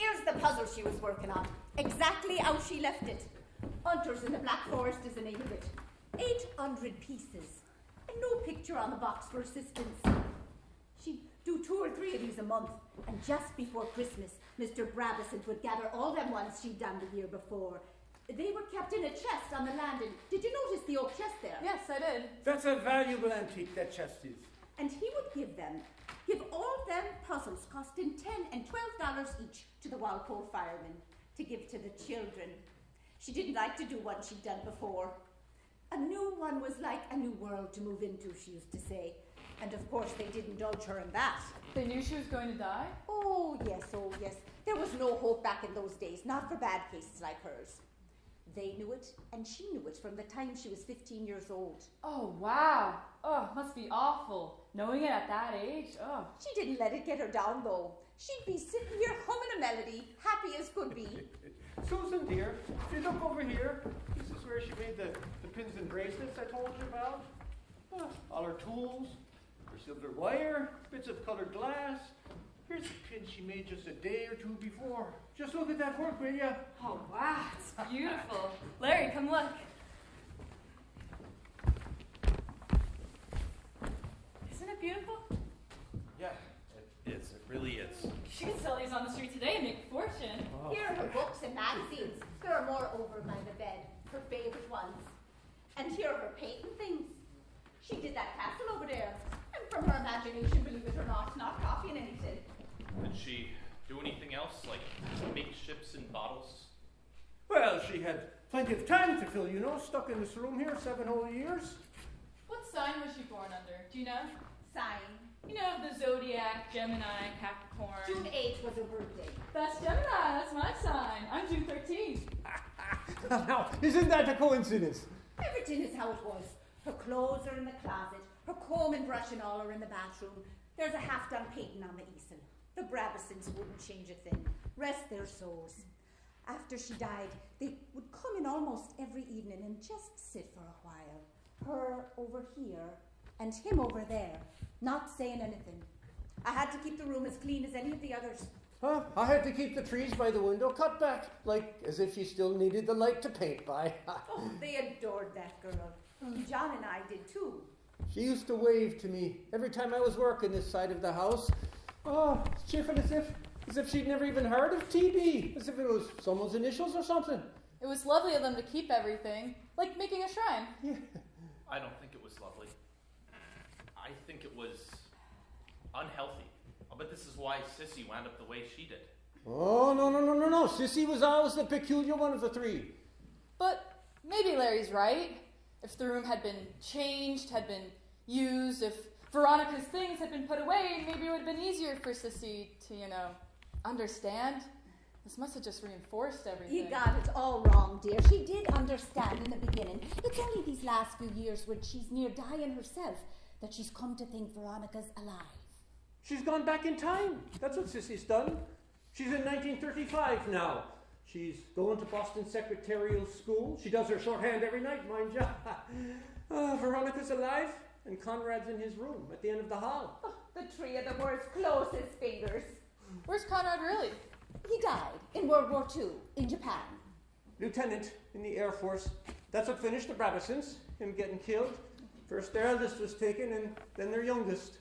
Here's the puzzle she was working on. Exactly how she left it. Hunters in the Black Forest is the name of it. 800 pieces. And no picture on the box for assistance. She'd do 2 or 3 of these a month. And just before Christmas, Mr. Brabissant would gather all them ones she'd done the year before. They were kept in a chest on the landing. Did you notice the oak chest there? Yes, I did. That's a valuable antique, that chest is. And he would give all them puzzles costing $10 and $12 each to the Walpole firemen to give to the children. She didn't like to do one she'd done before. A new one was like a new world to move into, she used to say. And of course they didn't indulge her in that. They knew she was going to die? Oh yes. There was no hope back in those days, not for bad cases like hers. They knew it, and she knew it from the time she was 15 years old. Oh, wow. Oh, must be awful. Knowing it at that age, oh. She didn't let it get her down, though. She'd be sitting here humming a melody, happy as could be. Susan, dear, if you look over here, this is where she made the pins and bracelets I told you about. All her tools, her silver wire, bits of colored glass. Here's the pin she made just a day or 2 before. Just look at that work, will ya? Oh, wow, it's beautiful. Larry, come look. Isn't it beautiful? Yeah, it is. It really is. She could sell these on the street today and make a fortune. Oh. Here are her books and magazines. There are more over by the bed, her favorite ones. And here are her painting things. She did that castle over there. And from her imagination, believe it or not copying anything. Did she do anything else, like make ships and bottles? Well, she had plenty of time to fill, stuck in this room here 7 whole years. What sign was she born under? Do you know? Sign. You know, the zodiac, Gemini, Capricorn. June 8th was her birthday. That's Gemini, that's my sign. I'm June 13th. Now, isn't that a coincidence? Everything is how it was. Her clothes are in the closet. Her comb and brush and all are in the bathroom. There's a half-done painting on the easel. The Brabissants wouldn't change a thing. Rest their souls. After she died, they would come in almost every evening and just sit for a while. Her over here and him over there, not saying anything. I had to keep the room as clean as any of the others. I had to keep the trees by the window cut back, like as if she still needed the light to paint by. Oh, they adored that girl. John and I did too. She used to wave to me every time I was working this side of the house. Oh, cheerful as if she'd never even heard of TB, as if it was someone's initials or something. It was lovely of them to keep everything, like making a shrine. Yeah. I don't think it was lovely. I think it was unhealthy. But this is why Cissie wound up the way she did. Oh, no. Cissie was always the peculiar one of the 3. But maybe Larry's right. If the room had been changed, had been used, if Veronica's things had been put away, maybe it would have been easier for Cissie to, understand. This must have just reinforced everything. You got it all wrong, dear. She did understand in the beginning. It's only these last few years when she's near dying herself that she's come to think Veronica's alive. She's gone back in time. That's what Cissie's done. She's in 1935 now. She's going to Boston Secretarial School. She does her shorthand every night, mind you. Veronica's alive, and Conrad's in his room at the end of the hall. Oh, the 3 of them were as close as fingers. Where's Conrad really? He died in World War II in Japan. Lieutenant in the Air Force. That's what finished the Brabissants, him getting killed. First their eldest was taken, and then their youngest.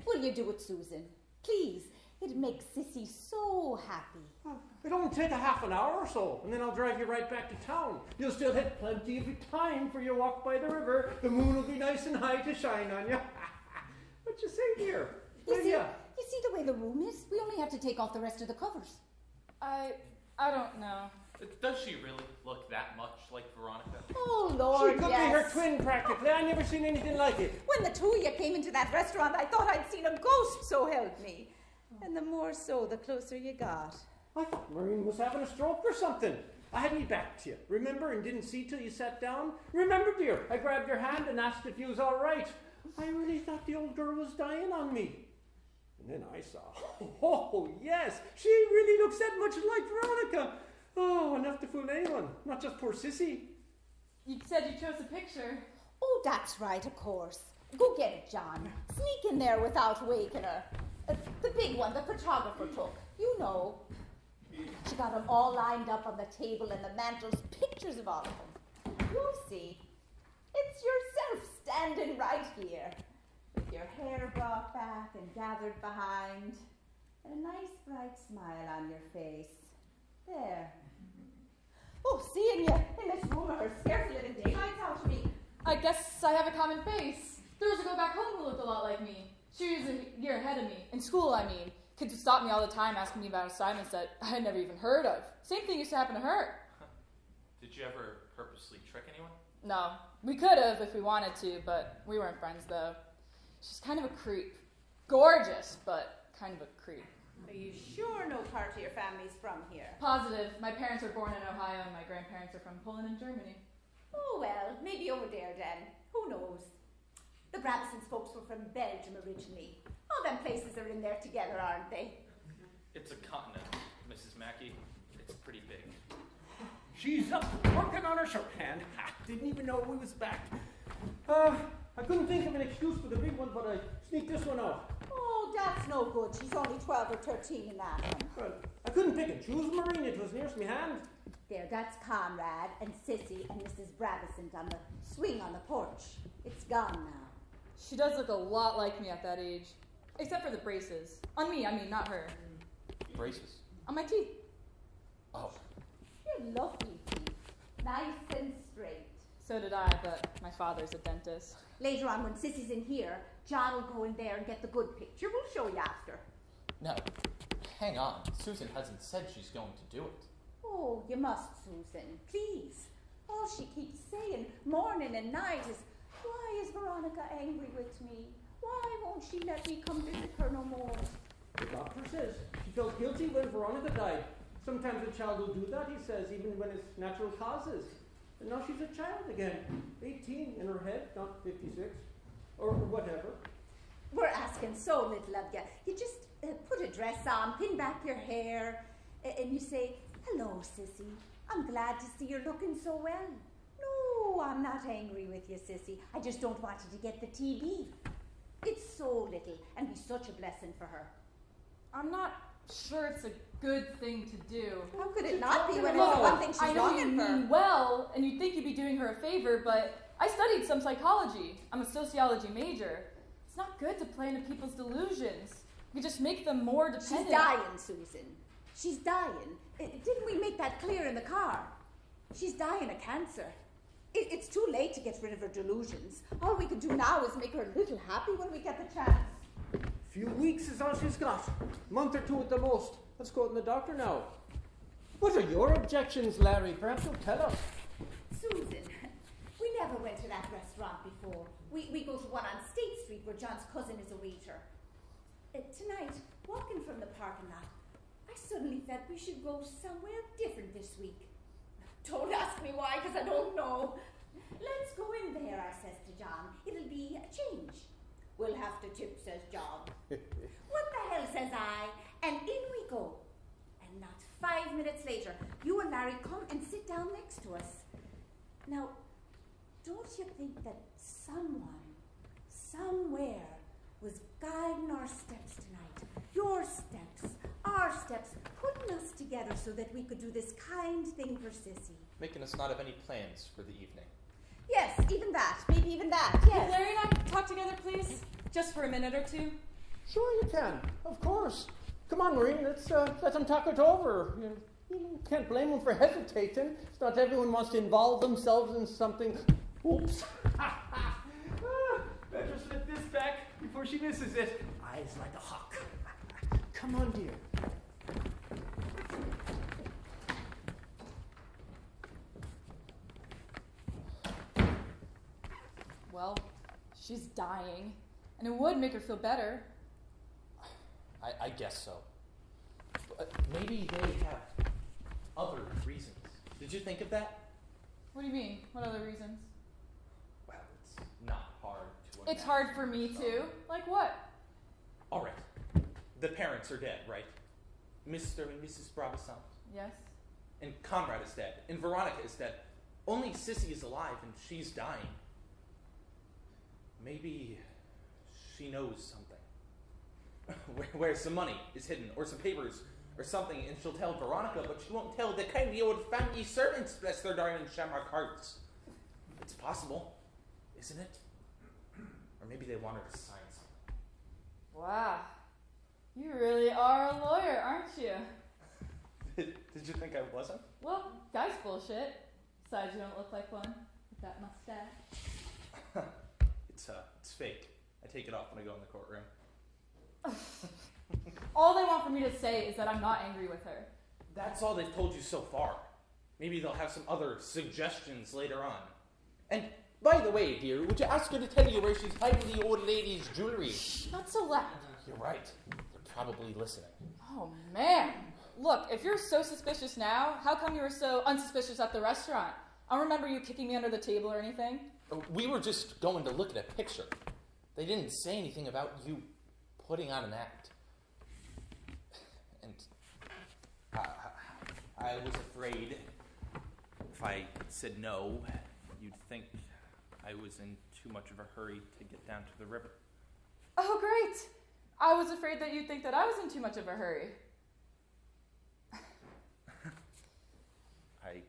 Will you do it, Susan? Please. It makes Cissie so happy. It'll only take a half an hour or so, and then I'll drive you right back to town. You'll still have plenty of time for your walk by the river. The moon will be nice and high to shine on you. What you say, dear? You see the way the room is? We only have to take off the rest of the covers. I don't know. Does she really look that much like Veronica? Oh, Lord, She could be her twin, practically. I've never seen anything like it. When the 2 of you came into that restaurant, I thought I'd seen a ghost, so help me. And the more so, the closer you got. I thought Maureen was having a stroke or something. I had me back to you, remember, and didn't see till you sat down? Remember, dear, I grabbed your hand and asked if you was all right. I really thought the old girl was dying on me. And then I saw, oh, yes, she really looks that much like Veronica. Oh, enough to fool anyone, not just poor Cissie. You said you chose a picture. Oh, that's right, of course. Go get it, John. Sneak in there without waking her. The big one the photographer took. You know. She got them all lined up on the table and the mantels, pictures of all of them. You'll see. It's yourself standing right here, with your hair brought back and gathered behind, and a nice bright smile on your face. There. Oh, seeing you in this room of her scarce letting daylight out of me. I guess I have a common face. There was a girl back home who looked a lot like me. She was a year ahead of me. In school, I mean. Kids would stop me all the time asking me about assignments that I had never even heard of. Same thing used to happen to her. Did you ever purposely trick anyone? No. We could have if we wanted to, but we weren't friends, though. She's kind of a creep. Gorgeous, but kind of a creep. Are you sure no part of your family's from here? Positive. My parents were born in Ohio and my grandparents are from Poland and Germany. Oh, well, maybe over there then. Who knows? The Brabissant folks were from Belgium originally. All them places are in there together, aren't they? It's a continent, Mrs. Mackey. It's pretty big. She's up working on her shorthand. Didn't even know we was back. I couldn't think of an excuse for the big one, but I sneaked this one out. Oh, that's no good. She's only 12 or 13 in that one. Well, I couldn't pick and choose, Marine. It was nearest me hand. There, that's Conrad and Cissie and Mrs. Brabissant on the swing on the porch. It's gone now. She does look a lot like me at that age. Except for the braces. On me, I mean, not her. Braces? On my teeth. Oh. You're lovely teeth. Nice and straight. So did I, but my father's a dentist. Later on, when Sissie's in here, John will go in there and get the good picture. We'll show you after. No, hang on. Susan hasn't said she's going to do it. Oh, you must, Susan. Please. All she keeps saying, morning and night, is, why is Veronica angry with me? Why won't she let me come visit her no more? The doctor says she felt guilty when Veronica died. Sometimes a child will do that, he says, even when it's natural causes. And now she's a child again. 18 in her head, not 56. Or whatever. We're asking so little of you. You just put a dress on, pin back your hair, and you say, hello, Cissie. I'm glad to see you're looking so well. No, I'm not angry with you, Cissie. I just don't want you to get the TB. It's so little and be such a blessing for her. I'm not sure it's a good thing to do. How could it not be when it's No, the one thing she's I know you longing for? mean well, and you'd think you'd be doing her a favor, but I studied some psychology. I'm a sociology major. It's not good to play into people's delusions. You just make them more dependent. She's dying, Susan. She's dying. Didn't we make that clear in the car? She's dying of cancer. It's too late to get rid of her delusions. All we can do now is make her a little happy when we get the chance. Few weeks is all she's got. A month or two at the most. Let's go to the doctor now. What are your objections, Larry? Perhaps you'll tell us. Susan, we never went to that restaurant before. We go to one on State Street where John's cousin is a waiter. Tonight, walking from the parking lot, I suddenly felt we should go somewhere different this week. Don't ask me why, because I don't know. Let's go in there, I says to John. It'll be a change. We'll have to tip, says John. What the hell, says I, and in we go. And not 5 minutes later, you and Larry come and sit down next to us. Now, don't you think that someone, somewhere, was guiding our steps tonight? Your steps, our steps, putting us together so that we could do this kind thing for Cissie. Making us not have any plans for the evening. Yes, even that, maybe even that, Can yes. Larry and I talk together, please? Just for a minute or two? Sure you can. Of course. Come on, Maureen. Let's let them talk it over. You can't blame them for hesitating. It's not everyone wants to involve themselves in something. Oops. Better slip this back before she misses it. Eyes like a hawk. Come on, dear. Well, she's dying, and it would make her feel better. I guess so. But maybe they have other reasons. Did you think of that? What do you mean? What other reasons? Well, it's not hard to imagine. It's hard for me too. Like what? All right. The parents are dead, right? Mr. and Mrs. Brabissant. Yes. And Conrad is dead. And Veronica is dead. Only Cissie is alive, and she's dying. Maybe she knows something. Where some money is hidden, or some papers, or something, and she'll tell Veronica, but she won't tell the kindly old family servants, bless their darling shamrock hearts. It's possible, isn't it? Or maybe they want her to sign something. Wow. You really are a lawyer, aren't you? Did you think I wasn't? Well, guy's bullshit. Besides, you don't look like one with that mustache. It's fake. I take it off when I go in the courtroom. All they want for me to say is that I'm not angry with her. That's all they've told you so far. Maybe they'll have some other suggestions later on. And by the way, dear, would you ask her to tell you where she's hiding the old lady's jewelry? Not so loud. You're right. They're probably listening. Oh, man. Look, if you're so suspicious now, how come you were so unsuspicious at the restaurant? I don't remember you kicking me under the table or anything. We were just going to look at a picture. They didn't say anything about you putting on an act. And I was afraid if I said no, you'd think I was in too much of a hurry to get down to the river. Oh, great. I was afraid that you'd think that I was in too much of a hurry. I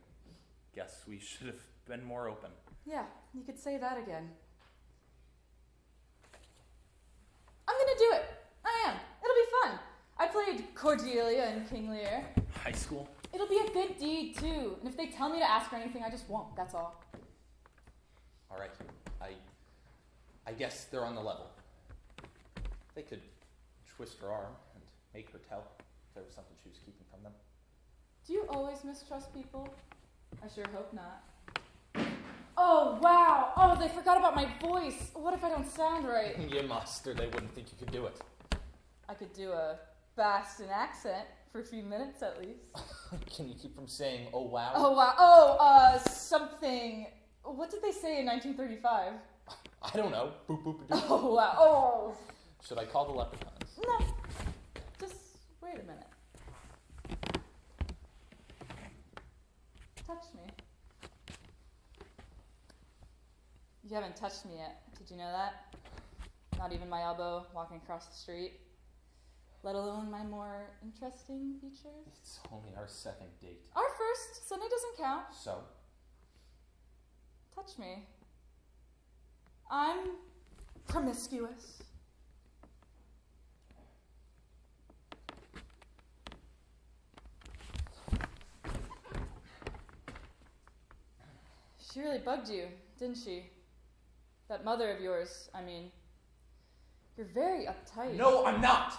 guess we should have been more open. Yeah, you could say that again. I'm gonna do it. I am. It'll be fun. I played Cordelia in King Lear. High school? It'll be a good deed, too. And if they tell me to ask for anything, I just won't. That's all. All right. I guess they're on the level. They could twist her arm and make her tell if there was something she was keeping from them. Do you always mistrust people? I sure hope not. Oh, wow. Oh, they forgot about my voice. What if I don't sound right? You must, or they wouldn't think you could do it. I could do a Boston accent for a few minutes at least. Can you keep from saying, oh, wow? Oh, wow. Oh, something. What did they say in 1935? I don't know. Boop, boop, boop. Oh, wow. Oh. Should I call the leprechauns? No. Just wait a minute. Touch me. You haven't touched me yet. Did you know that? Not even my elbow walking across the street. Let alone my more interesting features. It's only our second date. Our first. Sunday doesn't count. So? Touch me. I'm promiscuous. She really bugged you, didn't she? That mother of yours, I mean. You're very uptight. No, I'm not!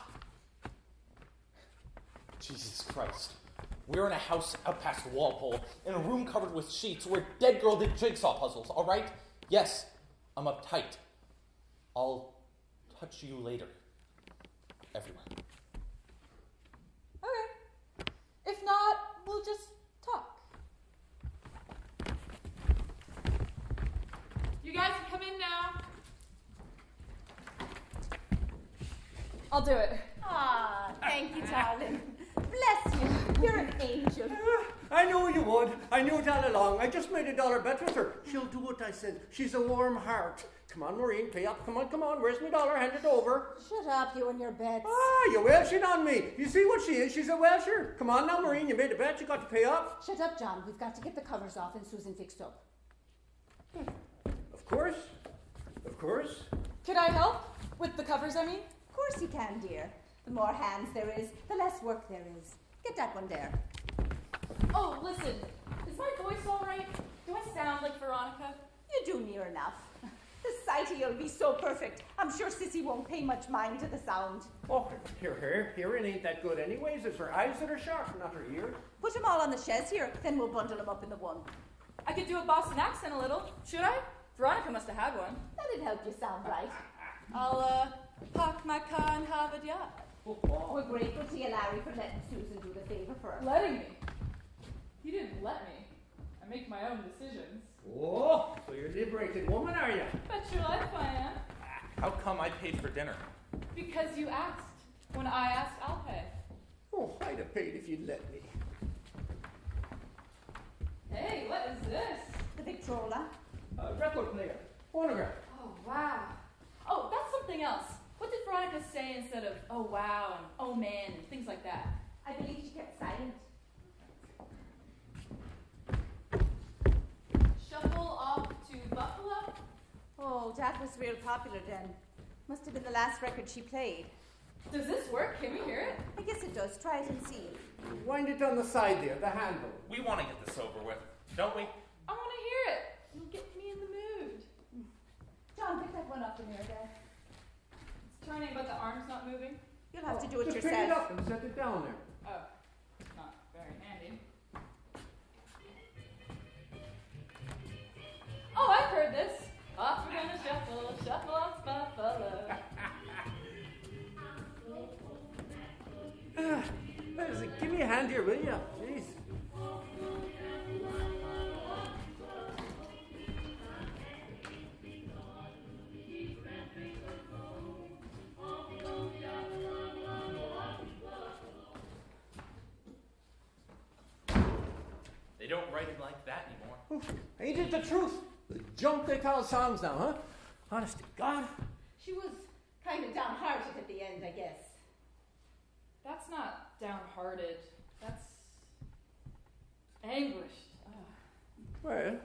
Jesus Christ. We're in a house out past Walpole, in a room covered with sheets, where dead girl did jigsaw puzzles, all right? Yes, I'm uptight. I'll touch you later. Everywhere. Okay. If not, we'll just talk. You guys can come in now. I'll do it. Ah, thank you, darling. Bless you. You're an angel. I knew you would. I knew it all along. I just made $1 bet with her. She'll do what I said. She's a warm heart. Come on, Maureen, pay up. Come on. Where's my dollar? Hand it over. Shut up, you and your bets. Ah, you're Welshing on me. You see what she is? She's a Welsher. Come on now, Maureen, you made a bet. You got to pay up. Shut up, John. We've got to get the covers off and Susan fixed up. Of course. Could I help? With the covers, I mean? Of course you can, dear. The more hands there is, the less work there is. Get that one there. Oh, listen. Is my voice all right? Do I sound like Veronica? You do near enough. The sight of you'll be so perfect. I'm sure Cissie won't pay much mind to the sound. Oh, her hearing ain't that good anyways. It's her eyes that are sharp, not her ear. Put them all on the chaise here, then we'll bundle them up in the one. I could do a Boston accent a little. Should I? Veronica must have had one. That'd help you sound right. I'll, park my car in Harvard Yard. We're grateful to you, Larry, for letting Susan do the favour for us. Letting me? You didn't let me. I make my own decisions. Oh, so you're a liberated woman, are you? Bet your life I am. How come I paid for dinner? Because you asked. When I asked, I'll pay. Oh, I'd have paid if you'd let me. Hey, what is this? The Victrola. Record player. Phonograph. Oh, wow. Oh, that's something else. What did Veronica say instead of, oh, wow, and oh, man, and things like that? I believe she kept silent. Shuffle off to Buffalo? Oh, that was real popular then. Must have been the last record she played. Does this work? Can we hear it? I guess it does. Try it and see. Wind it on the side there, the handle. We want to get this over with, don't we? I want to hear it. You'll get me in the mood. John, pick that one up the mirror there. It's turning, but the arm's not moving. You'll have to do it Just yourself. pick it up and set it down there. Oh, not very handy. Oh, I've heard this. Off we're gonna shuffle, shuffle off Buffalo. Give me a hand here, will you? Jeez. They don't write it like that anymore. Ain't it the truth? The junk they call songs now, huh? Honest to God. She was kind of downhearted at the end, I guess. That's not downhearted. That's anguished. Well,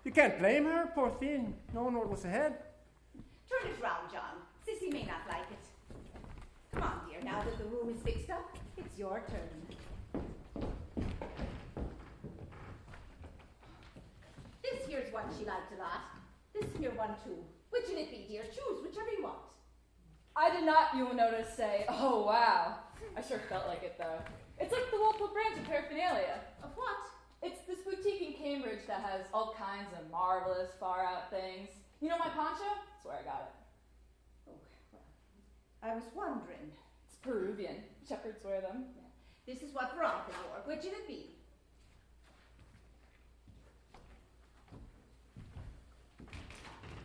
you can't blame her, poor thing, knowing what was ahead. Turn it round, John. Cissie may not like it. Come on, dear. Now that the room is fixed up, it's your turn. This here's one she liked a lot. This here one too. Which will it be, dear? Choose whichever you want. I did not, you will notice, say, oh wow. I sure felt like it though. It's like the Walpole branch of paraphernalia. Of what? It's this boutique in Cambridge that has all kinds of marvelous, far out things. You know my poncho? That's where I got it. Oh, well, I was wondering. It's Peruvian. Shepherds wear them. This is what Veronica wore. Which will it be?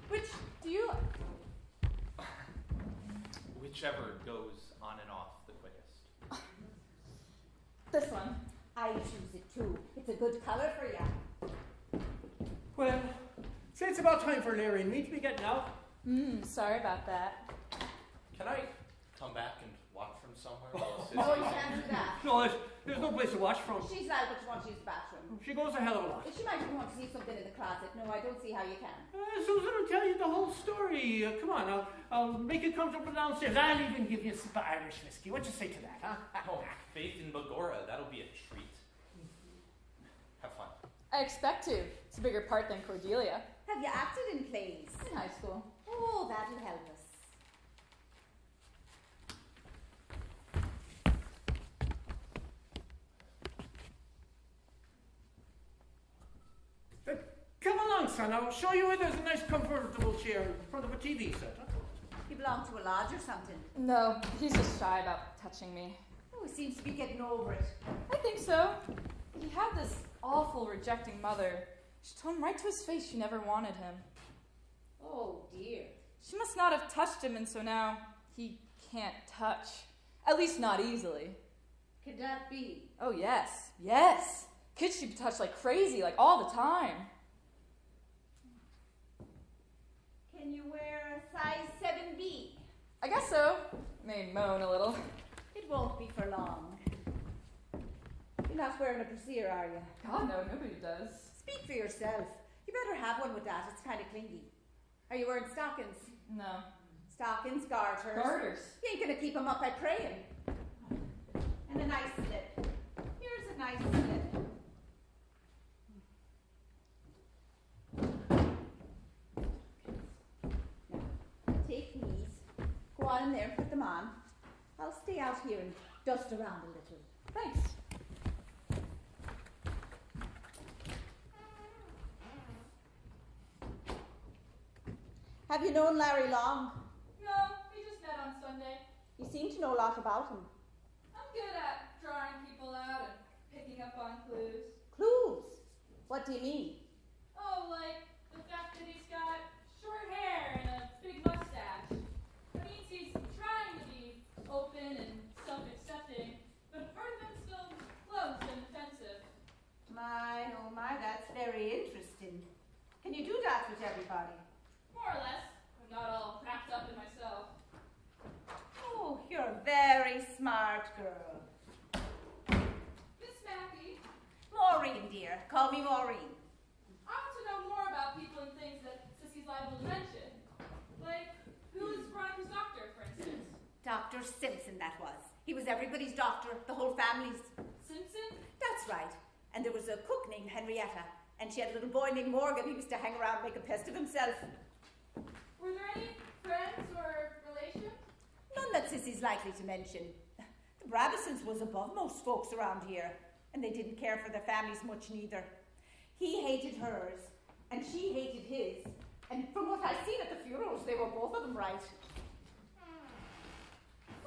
Which do you like? Whichever goes on and off the quickest. This one. I choose it too. It's a good colour for you. Well, say it's about time for Larry and me to be getting out. Sorry about that. Can I come back and watch from somewhere while No, you Cissie? can't do that. No, there's no place to watch from. She's like, but she wants to use the bathroom. She goes a hell of a lot. If she might even want to see something in the closet. No, I don't see how you can. Susan will tell you the whole story. Come on, I'll make you comfortable downstairs. I'll even give you a sip of Irish whiskey. What you say to that, huh? Oh, Faith in Bagora, that'll be a treat. Have fun. I expect to. It's a bigger part than Cordelia. Have you acted in plays? In high school. Oh, that'll help us. Come along, son. I'll show you where there's a nice comfortable chair in front of a TV set. Huh? You belong to a lodge or something? No, he's just shy about touching me. Oh, he seems to be getting over it. I think so. He had this awful rejecting mother. She told him right to his face she never wanted him. Oh, dear. She must not have touched him, and so now he can't touch. At least not easily. Could that be? Oh, yes. Yes. Kids should be touched like crazy, like all the time. Can you wear a size 7B? I guess so. May moan a little. It won't be for long. You're not wearing a brassiere, are you? God, no, nobody does. Speak for yourself. You better have one with that. It's kind of clingy. Are you wearing stockings? No. Stockings, garters. Garters. You ain't going to keep them up by praying. And a nice slip. Here's a nice slip. Now, take these. Go on in there and put them on. I'll stay out here and dust around a little. Thanks. Have you known Larry long? No, we just met on Sunday. You seem to know a lot about him. I'm good at drawing people out and picking up on clues. Clues? What do you mean? Oh, like the fact that he's got short hair and a big mustache. That means he's trying to be open and self-accepting, but part of him's still closed and defensive. My, oh my, that's very interesting. Can you do that with everybody? More or less. I'm not all wrapped up in myself. Oh, you're a very smart girl. Call me Maureen. I want to know more about people and things that Cissie's liable to mention. Like, who is Veronica's doctor, for instance? Dr. Simpson, that was. He was everybody's doctor, the whole family's. Simpson? That's right. And there was a cook named Henrietta, and she had a little boy named Morgan. He used to hang around and make a pest of himself. Were there any friends or relations? None that Cissie's likely to mention. The Brabissants was above most folks around here, and they didn't care for their families much neither. He hated hers, and she hated his, and from what I've seen at the funerals, they were both of them right.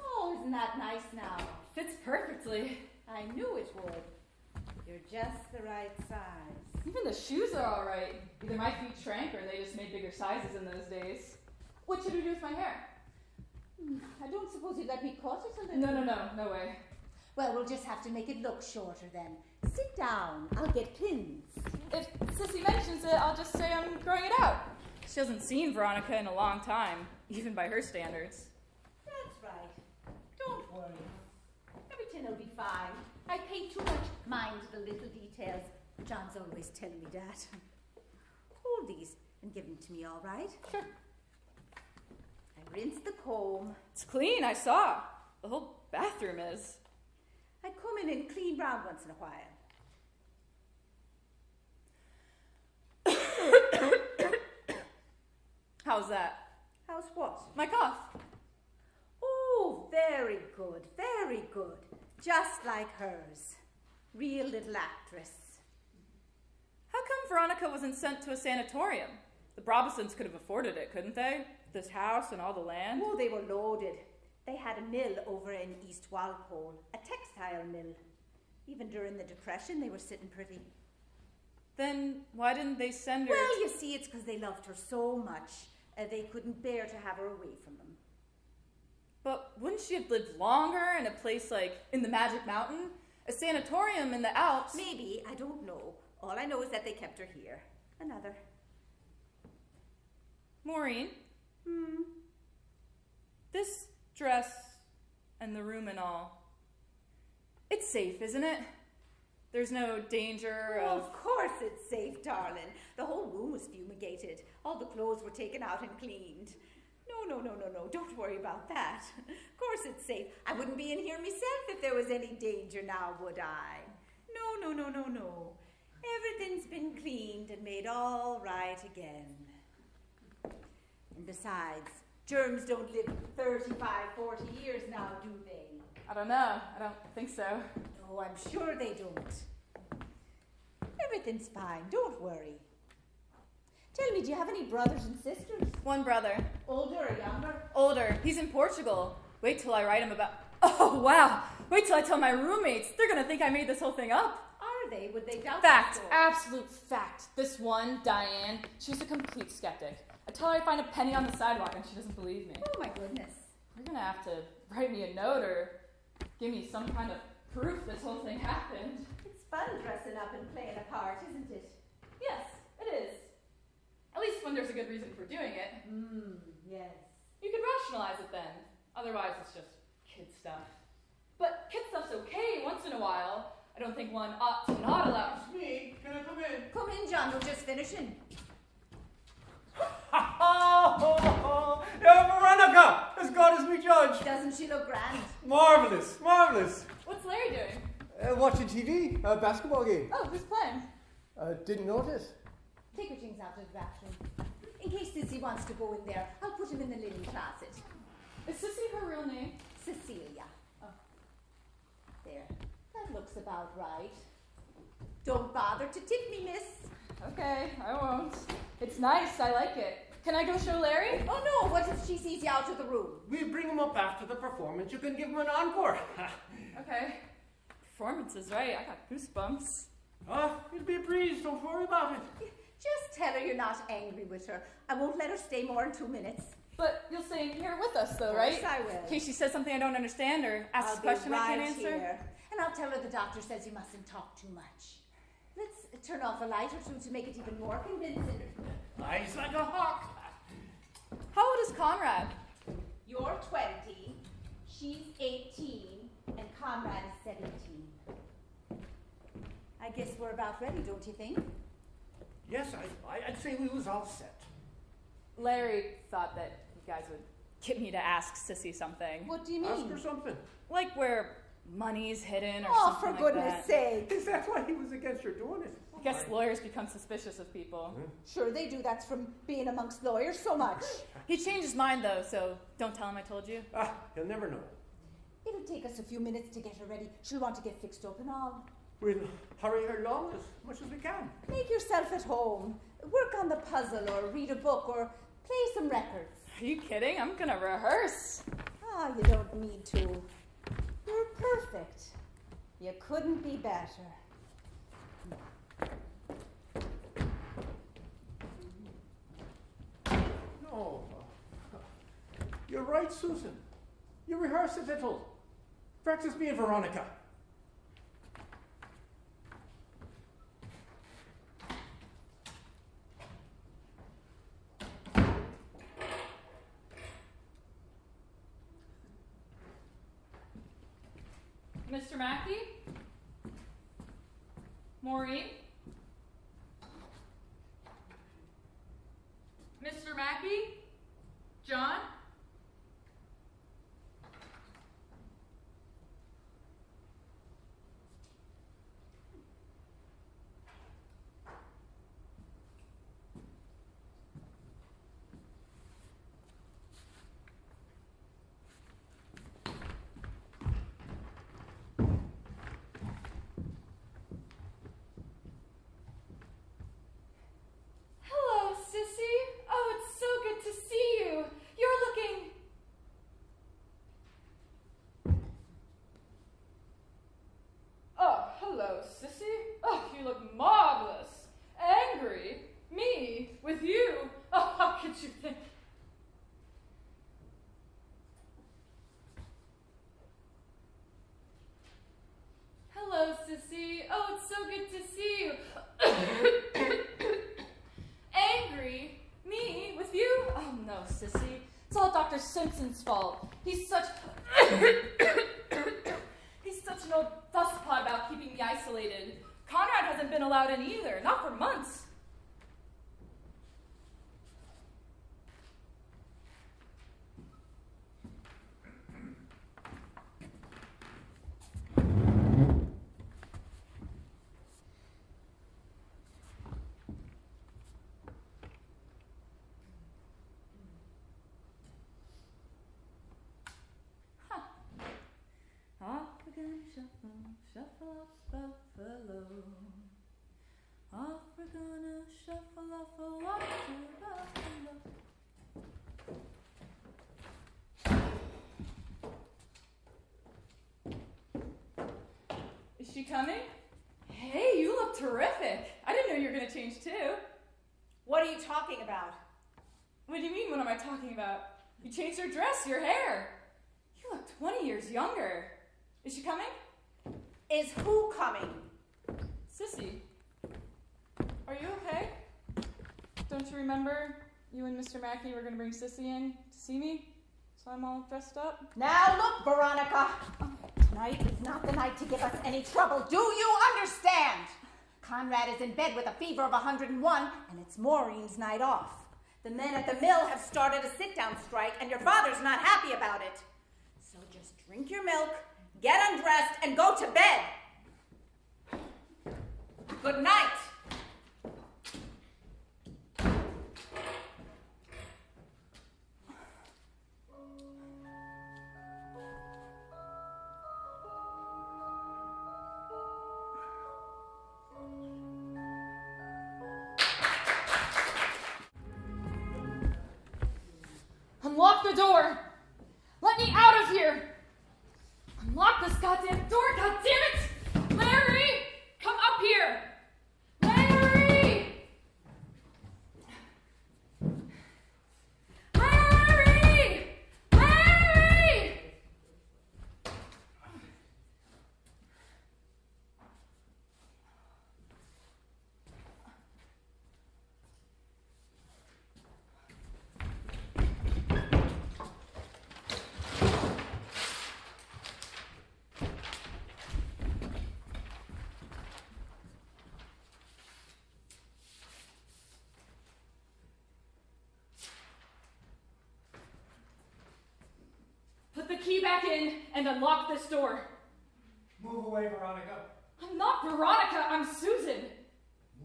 Oh, isn't that nice now? Fits perfectly. I knew it would. You're just the right size. Even the shoes are all right. Either my feet shrank or they just made bigger sizes in those days. What should we do with my hair? I don't suppose you'd let me cut it a little? No way. Well, we'll just have to make it look shorter then. Sit down. I'll get pins. If Cissie mentions it, I'll just say I'm growing it out. She hasn't seen Veronica in a long time, even by her standards. That's right. Don't worry. Everything will be fine. I pay too much mind to the little details. John's always telling me that. Hold these and give them to me, all right? Sure. I rinse the comb. It's clean, I saw. The whole bathroom is. I come in and clean round once in a while. How's that? How's what? My cough. Oh, very good, very good. Just like hers. Real little actress. How come Veronica wasn't sent to a sanatorium? The Brabissants could have afforded it, couldn't they? This house and all the land. Oh, they were loaded. They had a mill over in East Walpole, a textile mill. Even during the Depression, they were sitting pretty. Then why didn't they send her? Well, you see, it's because they loved her so much. They couldn't bear to have her away from them. But wouldn't she have lived longer in a place like in the Magic Mountain? A sanatorium in the Alps? Maybe, I don't know. All I know is that they kept her here. Another. Maureen? This dress and the room and all, it's safe, isn't it? There's no danger Oh, of... of course it's safe, darling. The whole room was fumigated. All the clothes were taken out and cleaned. No. Don't worry about that. Of course it's safe. I wouldn't be in here myself if there was any danger now, would I? No. Everything's been cleaned and made all right again. And besides, germs don't live 35, 40 years now, do they? I don't know. I don't think so. Oh, I'm sure they don't. Everything's fine. Don't worry. Tell me, do you have any brothers and sisters? One brother. Older or younger? Older. He's in Portugal. Wait till I write him about... Oh, wow. Wait till I tell my roommates. They're going to think I made this whole thing up. Are they? Would they doubt Fact. that? Absolute fact. This one, Diane, she's a complete skeptic. I tell her I find a penny on the sidewalk and she doesn't believe me. Oh, my goodness. You're going to have to write me a note or give me some kind of proof this whole thing happened. It's fun dressing up and playing a part, isn't it? Yes, it is. At least when there's a good reason for doing it. Yes. You could rationalize it then. Otherwise, it's just kid stuff. But kid stuff's okay once in a while. I don't think one ought to not allow. It's me. Can I come in? Come in, John. We're just finishing. Oh, Veronica! As God is me judge. Doesn't she look grand? Marvelous. What's Larry doing? Watching TV, a basketball game. Oh, who's playing? Didn't notice. Take your things out of the bathroom. In case Cissie wants to go in there, I'll put him in the linen closet. Is Cissie her real name? Cecilia. Oh. There. That looks about right. Don't bother to tip me, miss. Okay, I won't. It's nice, I like it. Can I go show Larry? Oh, no. What if she sees you out of the room? We bring him up after the performance. You can give him an encore. Okay. Performance is right. I got goosebumps. It'll be a breeze. Don't worry about it. Just tell her you're not angry with her. I won't let her stay more than 2 minutes. But you'll stay in here with us, though, Of right? course I will. In case she says something I don't understand or asks a question I can't answer. Here. And I'll tell her the doctor says you mustn't talk too much. Let's turn off a light or two to make it even more convincing. Eyes like a hawk. How old is Conrad? You're 20, she's 18, and Conrad is 17. I guess we're about ready, don't you think? Yes, I'd say we was all set. Larry thought that you guys would get me to ask Cissie something. What do you mean? Ask her something. Like where money's hidden or Oh, something for like goodness that. sake. Is that why he was against her doing it? I guess lawyers become suspicious of people. Sure they do. That's from being amongst lawyers so much. He changed his mind though, so don't tell him I told you. He'll never know. It'll take us a few minutes to get her ready. She'll want to get fixed up and all. We'll hurry her along as much as we can. Make yourself at home. Work on the puzzle or read a book or play some records. Are you kidding? I'm gonna rehearse. You don't need to. You're perfect. You couldn't be better. No. You're right, Susan. You rehearse a little. Practice being Veronica. Mr. Mackey? Maureen? Mr. Mackey? John? Hello, Cissie. Oh, it's so good to see you. You're looking... Oh, hello, Cissie. Oh, you look marvelous. Angry? Me? With you? Oh, how could you think? Hello, Cissie. Oh, it's so good to see you. Angry? Me? With you? Oh, no, Cissie. It's all Dr. Simpson's fault. He's such... He's such an old fusspot about keeping me isolated. Conrad hasn't been allowed in either. Not for months. Off we're gonna shuffle, shuffle off Buffalo. Off we're gonna shuffle off a walk to Buffalo. Is she coming? Hey, you look terrific. I didn't know you were gonna change too. What are you talking about? What do you mean, what am I talking about? You changed your dress, your hair. You look 20 years younger. Is she coming? Is who coming? Cissie, are you okay? Don't you remember you and Mr. Mackey were going to bring Cissie in to see me? So I'm all dressed up? Now look, Veronica. Tonight is not the night to give us any trouble. Do you understand? Conrad is in bed with a fever of 101, and it's Maureen's night off. The men at the mill have started a sit-down strike, and your father's not happy about it. So just drink your milk, get undressed, and go to bed. Good night. Unlock the door! Let me out of here! Unlock this goddamn door, goddammit! Larry! Come up here! Larry! Larry! Larry! key back in and unlock this door. Move away, Veronica. I'm not Veronica, I'm Susan.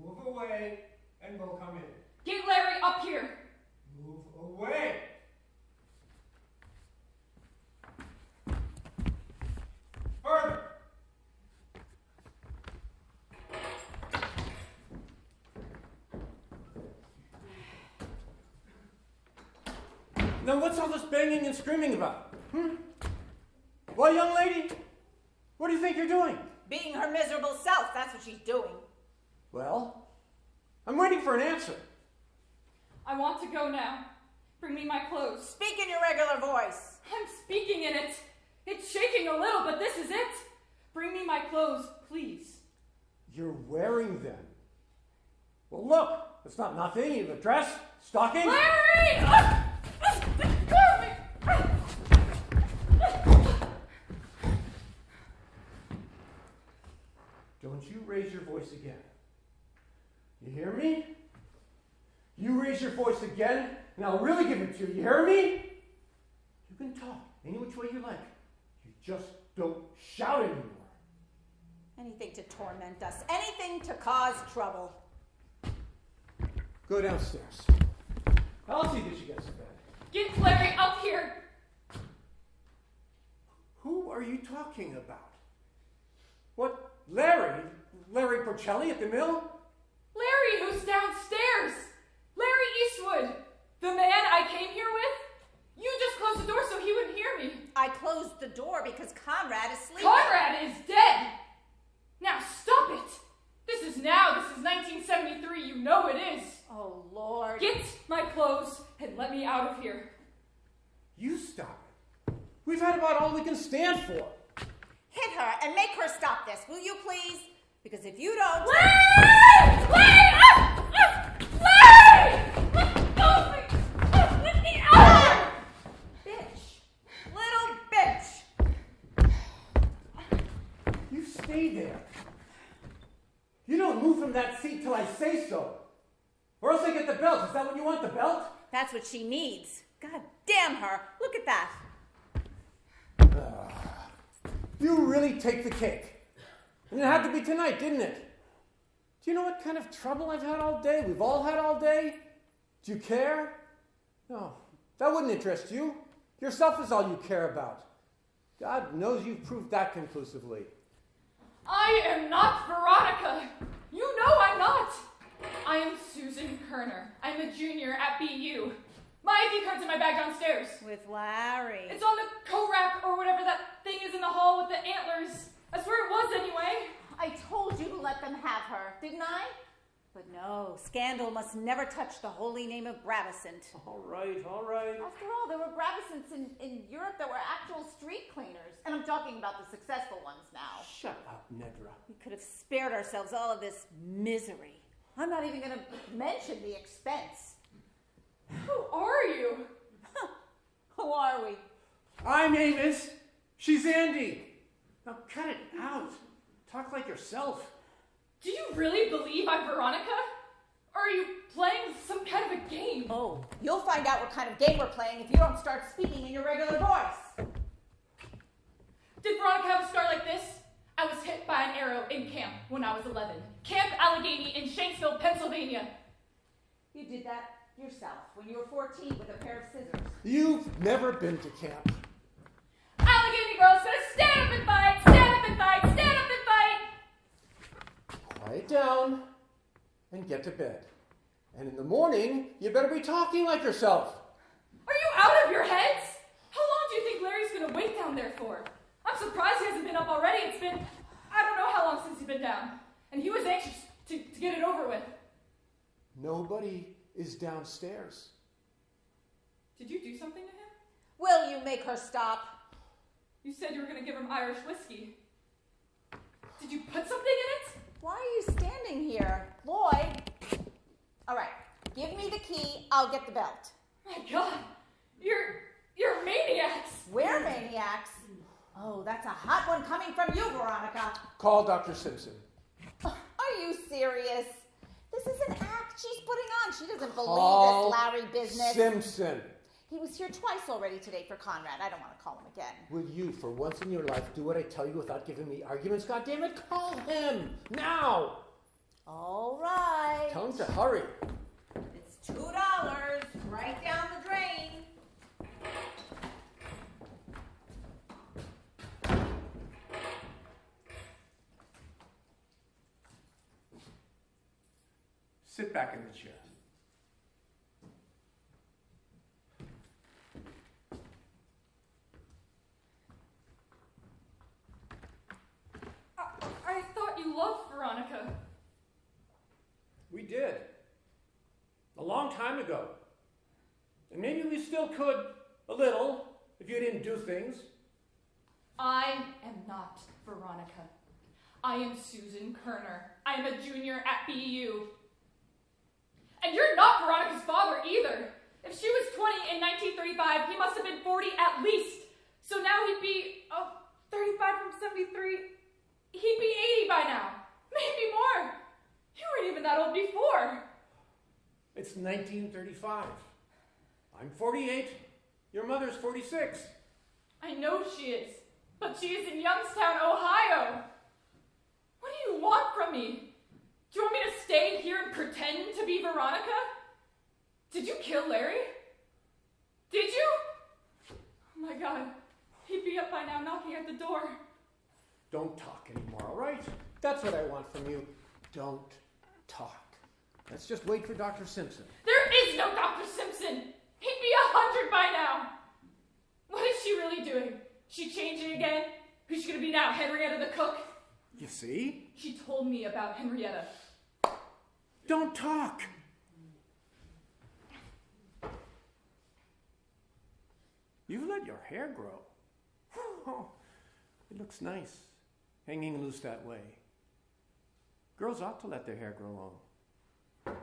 Move away, and we'll come in. Get Larry up here. Move away. Further. Now what's all this banging and screaming about? Well, young lady, what do you think you're doing? Being her miserable self, that's what she's doing. Well, I'm waiting for an answer. I want to go now. Bring me my clothes. Speak in your regular voice. I'm speaking in it. It's shaking a little, but this is it. Bring me my clothes, please. You're wearing them. Well, look, it's not nothing. You have a dress, stockings. Larry! Don't you raise your voice again. You hear me? You raise your voice again, and I'll really give it to you. You hear me? You can talk any which way you like. You just don't shout anymore. Anything to torment us, anything to cause trouble. Go downstairs. I'll see that she gets to bed. Get Larry up here. Who are you talking about? What, Larry? Larry Porcelli at the mill? Larry, who's downstairs. Larry Eastwood. The man I came here with. You just closed the door so he wouldn't hear me. I closed the door because Conrad is sleeping. Conrad is dead. Now stop it. This is 1973. You know it is. Oh, Lord. Get my clothes and let me out of here. You stop it. We've had about all we can stand for. Hit her and make her stop this, will you please? Because if you don't... Larry! Larry! Let go of me! Let me out! Bitch. Little bitch. You stay there. You don't move from that seat till I say so. Or else I get the belt. Is that what you want, the belt? That's what she needs. God damn her. Look at that. You really take the cake. And it had to be tonight, didn't it? Do you know what kind of trouble I've had all day? We've all had all day? Do you care? No, that wouldn't interest you. Yourself is all you care about. God knows you've proved that conclusively. I am not Veronica. You know I'm not. I am Susan Kerner. I'm a junior at BU. My ID card's in my bag downstairs. With Larry. It's on the coat rack or whatever that thing is in the hall with the antlers. That's where it was anyway. I told you to let them have her, didn't I? But no, scandal must never touch the holy name of Brabissant. All right, all right. After all, there were Brabissants in Europe that were actual street cleaners. And I'm talking about the successful ones now. Shut up, Nedra. We could have spared ourselves all of this misery. I'm not even going to mention the expense. Who are you? Who are we? I'm Amos. She's Andy. Now cut it out. Talk like yourself. Do you really believe I'm Veronica? Or are you playing some kind of a game? Oh, you'll find out what kind of game we're playing if you don't start speaking in your regular voice. Did Veronica have a scar like this? I was hit by an arrow in camp when I was 11. Camp Allegheny in Shanksville, Pennsylvania. You did that yourself when you were 14 with a pair of scissors. You've never been to camp. Allegheny girls gonna stand up and fight, stand up and fight, stand up and fight. Quiet down and get to bed. And in the morning, you better be talking like yourself. Are you out of your heads? How long do you think Larry's gonna wait down there for? I'm surprised he hasn't been up already. It's been, I don't know how long since he's been down. And he was anxious to get it over with. Nobody is downstairs. Did you do something to him? Will you make her stop? You said you were gonna give him Irish whiskey. Did you put something in it? Why are you standing here? Lloyd. All right, give me the key. I'll get the belt. My God, you're maniacs. We're maniacs. Oh, that's a hot one coming from you, Veronica. Call Dr. Simpson. Are you serious? This is an act she's putting on. She doesn't believe Call this Larry business. Simpson. He He was here twice already today for Conrad. I don't want to call him again. Will you, for once in your life, do what I tell you without giving me arguments? God damn it, call him! Now! All right. Tell him to hurry. It's $2 right down the drain. Sit back in the chair. I thought you loved Veronica. We did. A long time ago. And maybe we still could, a little, if you didn't do things. I am not Veronica. I am Susan Kerner. I am a junior at BU. And you're not Veronica's father either. If she was 20 in 1935, he must have been 40 at least. So now he'd be 35 from 73. He'd be 80 by now. Maybe more. You weren't even that old before. It's 1935. I'm 48. Your mother's 46. I know she is, but she is in Youngstown, Ohio. What do you want from me? Do you want me to stay here and pretend to be Veronica? Did you kill Larry? Did you? Oh my God, he'd be up by now knocking at the door. Don't talk anymore, all right? That's what I want from you. Don't talk. Let's just wait for Dr. Simpson. There is no Dr. Simpson. He'd be 100 by now. What is she really doing? She changing again? Who's she gonna be now, Henrietta the cook? You see? She told me about Henrietta. Don't talk. You've let your hair grow. Oh, it looks nice, hanging loose that way. Girls ought to let their hair grow long.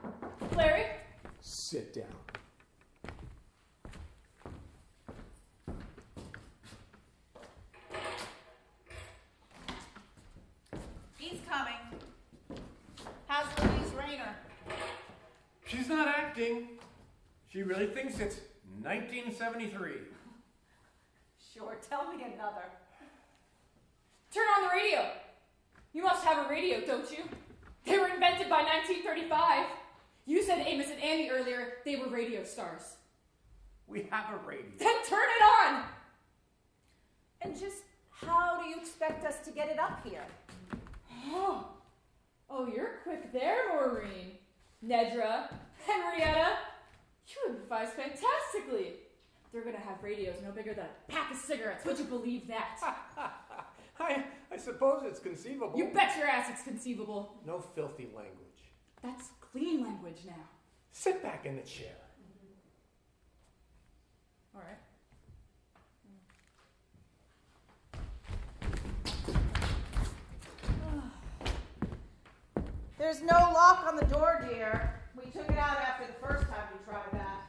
Larry? Sit down. He's coming. How's Louise Rayner? She's not acting. She really thinks it's 1973. Sure, tell me another. Turn on the radio. You must have a radio, don't you? They were invented by 1935. You said Amos and Andy earlier, they were radio stars. We have a radio. Then turn it on! And just how do you expect us to get it up here? Oh, you're quick there, Maureen. Nedra, Henrietta, you improvise fantastically. They're gonna have radios no bigger than a pack of cigarettes. Would you believe that? I suppose it's conceivable. You bet your ass it's conceivable. No filthy language. That's clean language now. Sit back in the chair. All right. There's no lock on the door, dear. We took it out after the first time you tried that.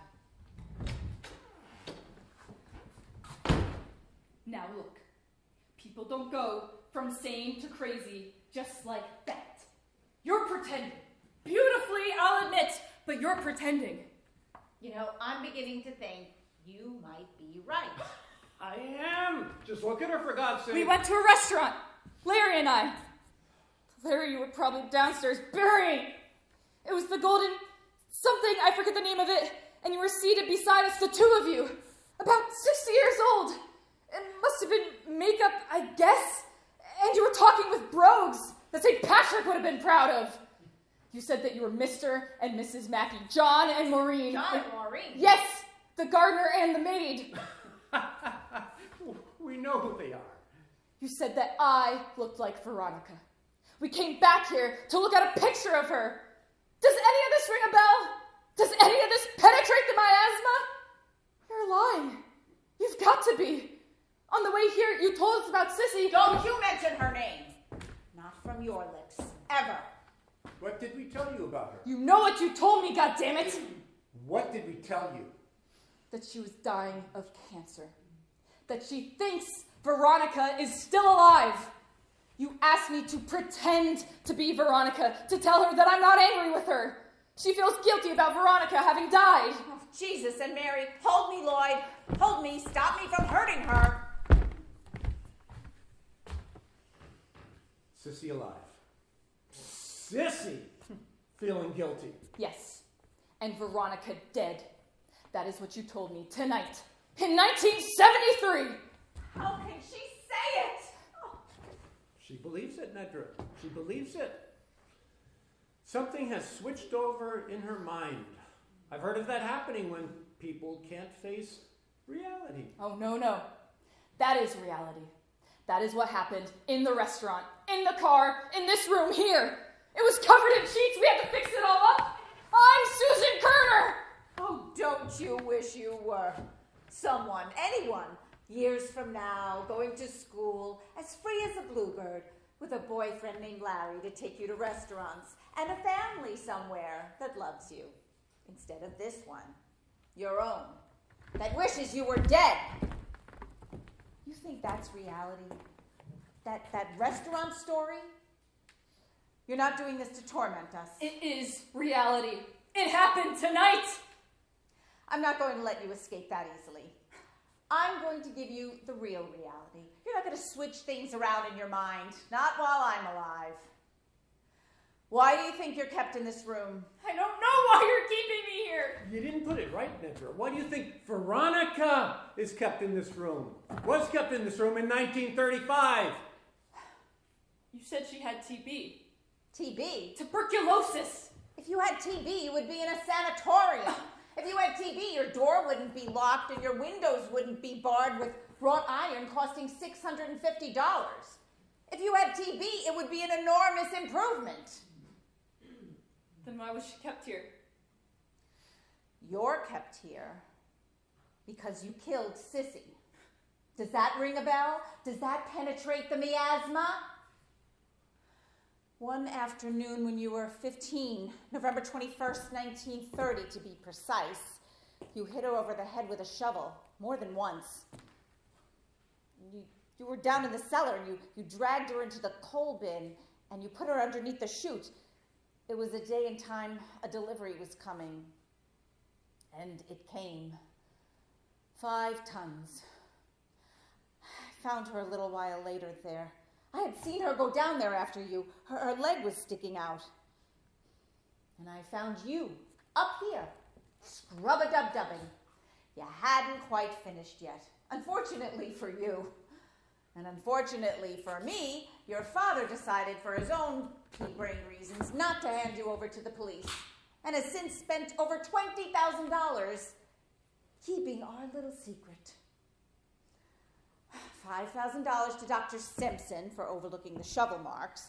Now look, people don't go from sane to crazy just like that. You're pretending. Beautifully, I'll admit, but you're pretending. You know, I'm beginning to think you might be right. I am. Just look at her, for God's sake. We went to a restaurant, Larry and I. Larry, you were probably downstairs burying. It was the golden something, I forget the name of it, and you were seated beside us, the two of you, about 60 years old. It must have been makeup, I guess, and you were talking with brogues that St. Patrick would have been proud of. You said that you were Mr. and Mrs. Mackey, John and Maureen. John and Maureen? Yes, the gardener and the maid. We know who they are. You said that I looked like Veronica. We came back here to look at a picture of her. Does any of this ring a bell? Does any of this penetrate the miasma? You're lying. You've got to be. On the way here, you told us about Cissie. Don't you mention her name. Not from your lips. Ever. What did we tell you about her? You know what you told me, goddammit! What did we tell you? That she was dying of cancer. That she thinks Veronica is still alive. You asked me to pretend to be Veronica, to tell her that I'm not angry with her. She feels guilty about Veronica having died. Oh, Jesus and Mary, hold me, Lloyd. Hold me. Stop me from hurting her. Cissie alive. Cissie feeling guilty. Yes, and Veronica dead. That is what you told me tonight, in 1973. How can she say it? Oh. She believes it, Nedra. She believes it. Something has switched over in her mind. I've heard of that happening when people can't face reality. Oh, no. That is reality. That is what happened in the restaurant, in the car, in this room here. It was covered in sheets. We had to fix it all up. I'm Susan Kerner. Oh, don't you wish you were someone, anyone, years from now, going to school, as free as a bluebird, with a boyfriend named Larry to take you to restaurants, and a family somewhere that loves you, instead of this one, your own, that wishes you were dead. You think that's reality? That restaurant story? You're not doing this to torment us. It is reality. It happened tonight. I'm not going to let you escape that easily. I'm going to give you the real reality. You're not going to switch things around in your mind, not while I'm alive. Why do you think you're kept in this room? I don't know why you're keeping me here. You didn't put it right, Nedra. Why do you think Veronica is kept in this room? Was kept in this room in 1935. You said she had TB. TB? Tuberculosis. If you had TB, you would be in a sanatorium. If you had TB, your door wouldn't be locked and your windows wouldn't be barred with wrought iron costing $650. If you had TB, it would be an enormous improvement. Then why was she kept here? You're kept here because you killed Cissie. Does that ring a bell? Does that penetrate the miasma? One afternoon when you were 15, November 21st, 1930 to be precise, you hit her over the head with a shovel, more than once. You were down in the cellar and you dragged her into the coal bin and you put her underneath the chute. It was a day and time a delivery was coming. And it came. 5 tons. I found her a little while later there. I had seen her go down there after you. Her leg was sticking out. And I found you up here, scrub-a-dub-dubbing. You hadn't quite finished yet. Unfortunately for you. And unfortunately for me, your father decided for his own pea-brain reasons not to hand you over to the police, and has since spent over $20,000 keeping our little secret. $5,000 to Dr. Simpson for overlooking the shovel marks.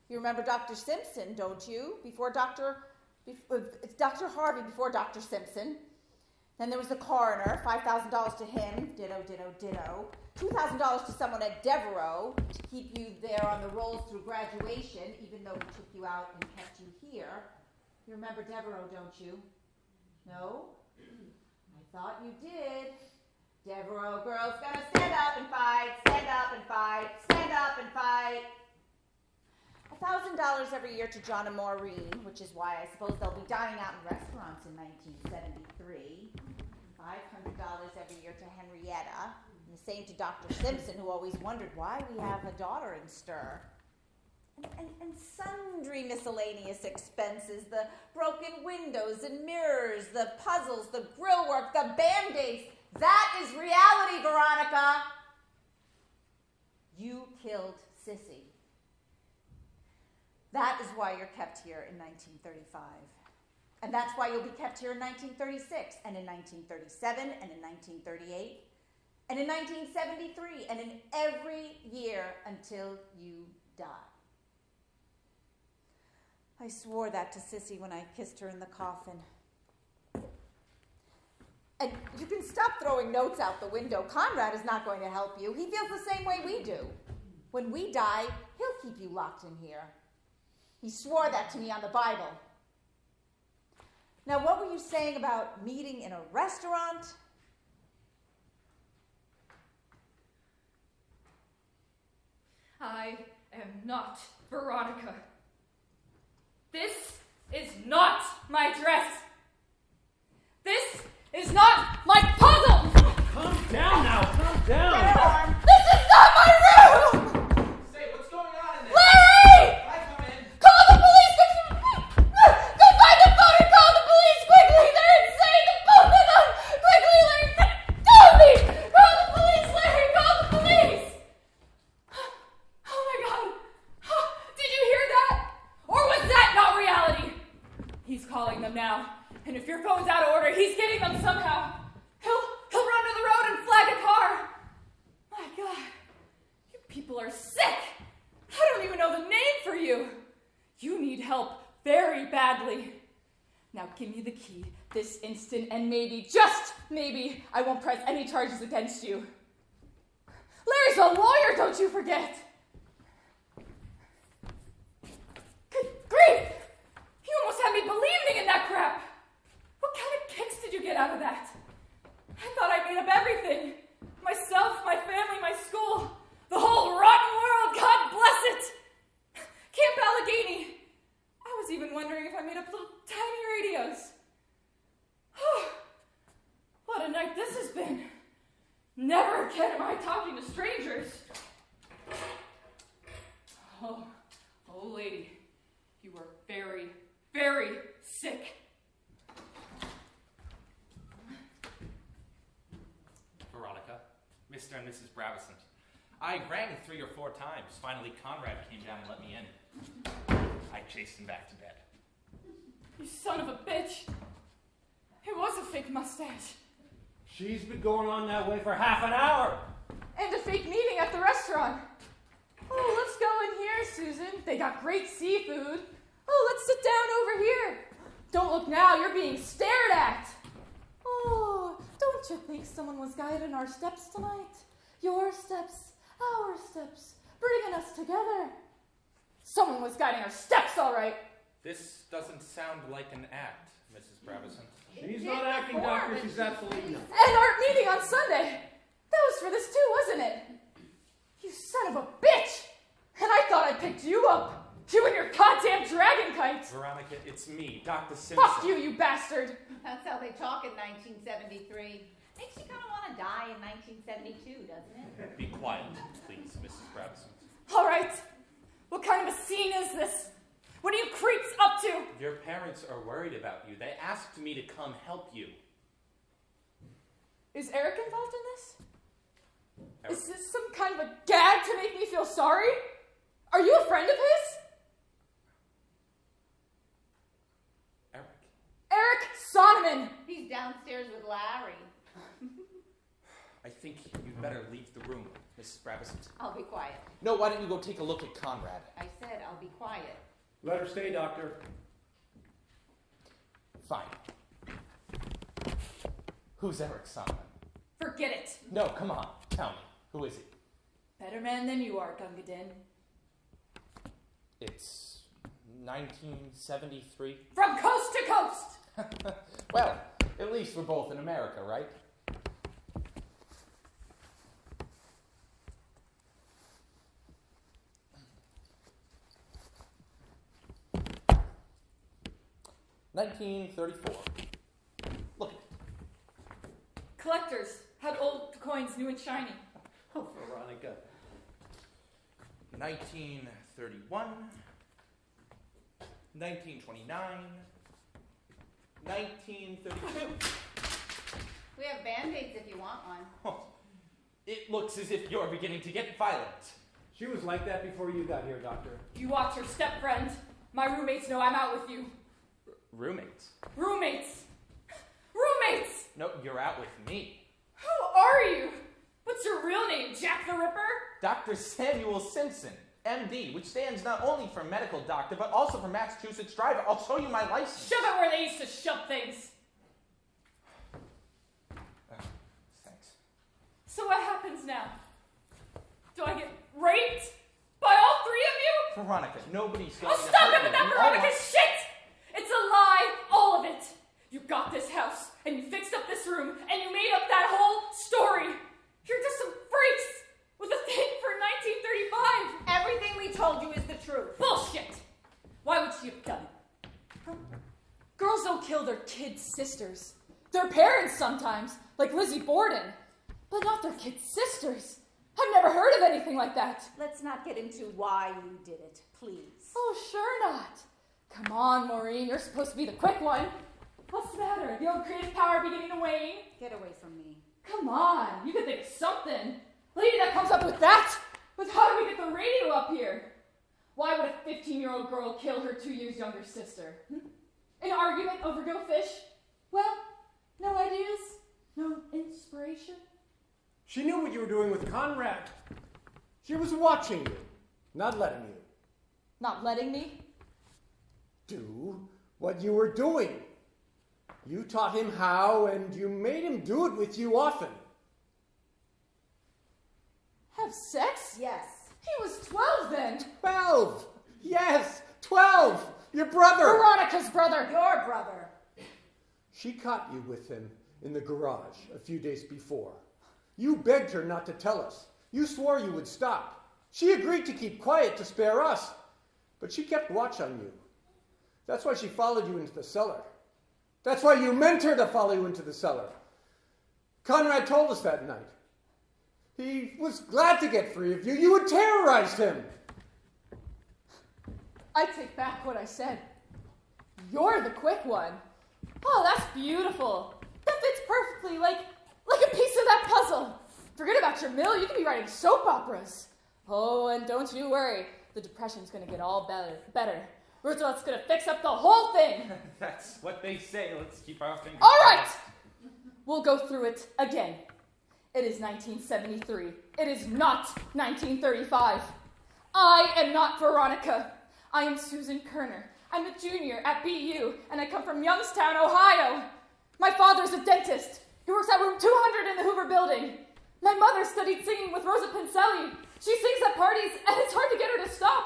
You remember Dr. Simpson, don't you? It's Dr. Harvey before Dr. Simpson. Then there was the coroner, $5,000 to him, ditto, ditto, ditto. $2,000 to someone at Devereaux to keep you there on the rolls through graduation, even though he took you out and kept you here. You remember Devereaux, don't you? No? I thought you did. Devereaux girls gonna stand up and fight, stand up and fight, stand up and fight. $1,000 every year to John and Maureen, which is why I suppose they'll be dining out in restaurants in 1973. $500 every year to Henrietta. And the same to Dr. Simpson, who always wondered why we have a daughter in stir. And sundry miscellaneous expenses, the broken windows and mirrors, the puzzles, the grill work, the Band-Aids. That is reality, Veronica. You killed Cissie. That is why you're kept here in 1935. And that's why you'll be kept here in 1936, and in 1937, and in 1938, and in 1973, and in every year until you die. I swore that to Cissie when I kissed her in the coffin. And you can stop throwing notes out the window. Conrad is not going to help you. He feels the same way we do. When we die, he'll keep you locked in here. He swore that to me on the Bible. Now, what were you saying about meeting in a restaurant? I am not Veronica. This is not my dress. This is not my puzzle! Calm down now, calm down. This is not my room! Say, what's going on in there? Larry! I come in. Call the police! Go find the phone and call the police quickly! They're insane, the both of them! Quickly, Larry! Call me! Call the police, Larry! Call the police! Oh my God! Did you hear that? Or was that not reality? He's calling them now. And if your phone's out of order, he's getting them somehow. He'll run to the road and flag a car. My God, you people are sick. I don't even know the name for you. You need help very badly. Now give me the key this instant, and maybe, just maybe, I won't press any charges against you. Larry's a lawyer, don't you forget. Good grief! You almost had me believing in that crap. What kind of kicks did you get out of that? I thought I made up everything. Myself, my family, my school, the whole rotten world, God bless it. Camp Allegheny. I was even wondering if I made up little tiny radios. What a night this has been. Never again am I talking to strangers. Oh, lady, you are very, very sick. Veronica, Mr. and Mrs. Brabissant. I rang 3 or 4 times. Finally, Conrad came down and let me in. I chased him back to bed. You son of a bitch. It was a fake mustache. She's been going on that way for half an hour. And a fake meeting at the restaurant. Oh, let's go in here, Susan. They got great seafood. Oh, let's sit down over here. Don't look now, you're being stared at. Oh, don't you think someone was guiding our steps tonight? Your steps, our steps, bringing us together. Someone was guiding our steps, all right. This doesn't sound like an act, Mrs. Brabissant. She's not acting, Doctor. She's absolutely not. And our meeting on Sunday. That was for this too, wasn't it? You son of a bitch! And I thought I picked you up. You and your goddamn dragon kite. Veronica, it's me, Dr. Simpson. Fuck you, you bastard. That's how they talk in 1973. Makes you kind of want to die in 1972, doesn't it? Be quiet, please, Mrs. Brabissant. All right. What kind of a scene is this? What are you creeps up to? Your parents are worried about you. They asked me to come help you. Is Eric involved in this? Eric? Is this some kind of a gag to make me feel sorry? Are you a friend of his? Eric Sonneman. He's downstairs with Larry. I think you'd better leave the room, Mrs. Brabissant. I'll be quiet. No, why don't you go take a look at Conrad? I said I'll be quiet. Let her stay, Doctor. Fine. Who's Eric Sonneman? Forget it. No, come on. Tell me. Who is he? Better man than you are, Gungadin. It's 1973. From coast to coast. Well, at least we're both in America, right? $1934. Look at it. Collectors had old coins new and shiny. Oh, Veronica. 1931. 1929. 1932. We have Band-Aids if you want one. Oh, it looks as if you're beginning to get violent. She was like that before you got here, Doctor. You watch your step friend. My roommates know I'm out with you. Roommates? Roommates! Roommates! No, you're out with me. Who are you? What's your real name, Jack the Ripper? Dr. Samuel Simpson, MD, which stands not only for medical doctor, but also for Massachusetts driver. I'll show you my license. Shove it where they used to shove things. Thanks. So what happens now? Do I get raped? By all 3 of you? Veronica, nobody's going Oh, to stop hurt it with you. that We all Veronica want- shit! It's a lie, all of it. You got this house, and you fixed up this room, and you made up that whole story. You're just some freaks with a thing for 1935. Everything we told you is the truth. Bullshit! Why would she have done it? Huh? Girls don't sisters. Their parents sometimes, like Lizzie Borden, but not their kids' sisters. I've never heard of anything like that. Let's not get into why you did it, please. Oh, sure not. Come on, Maureen, you're supposed to be the quick one. What's the matter? The old creative power beginning to wane? Get away from me. Come on, you can think of something. Lady that comes up with that. But how do we get the radio up here? Why would a 15-year-old girl kill her 2 years younger sister? An argument over go fish? Well, no ideas? No inspiration? She knew what you were doing with Conrad. She was watching you, not letting you. Not letting me? Do what you were doing. You taught him how, and you made him do it with you often. Have sex? Yes. He was 12 then. 12! Yes, 12! Your brother! Veronica's brother. Your brother. She caught you with him in the garage a few days before. You begged her not to tell us. You swore you would stop. She agreed to keep quiet to spare us, but she kept watch on you. That's why she followed you into the cellar. That's why you meant her to follow you into the cellar. Conrad told us that night. He was glad to get free of you. You had terrorized him. I take back what I said. You're the quick one. Oh, that's beautiful. That fits perfectly, like a piece of that puzzle. Forget about your mill. You can be writing soap operas. Oh, and don't you worry. The depression's going to get all better. Roosevelt's going to fix up the whole thing. That's what they say. Let's keep our fingers All right. crossed. We'll go through it again. It is 1973. It is not 1935. I am not Veronica. I am Susan Kerner. I'm a junior at BU, and I come from Youngstown, Ohio. My father's a dentist. He works at room 200 in the Hoover Building. My mother studied singing with Rosa Pincelli. She sings at parties, and it's hard to get her to stop.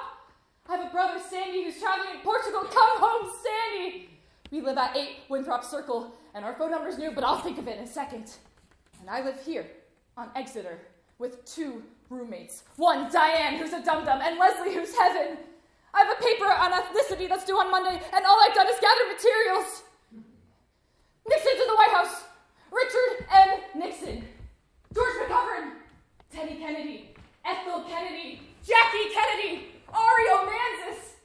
I have a brother, Sandy, who's traveling in Portugal. Come home, Sandy! We live at 8 Winthrop Circle, and our phone number's new, but I'll think of it in a second. And I live here, on Exeter, with 2 roommates. One, Diane, who's a dum-dum, and Leslie, who's heaven. I have a paper on ethnicity that's due on Monday, and all I've done is gather materials. Nixon's in the White House. Richard M. Nixon. George McGovern. Teddy Kennedy. Ethel Kennedy. Jackie Kennedy. Ario Manzis.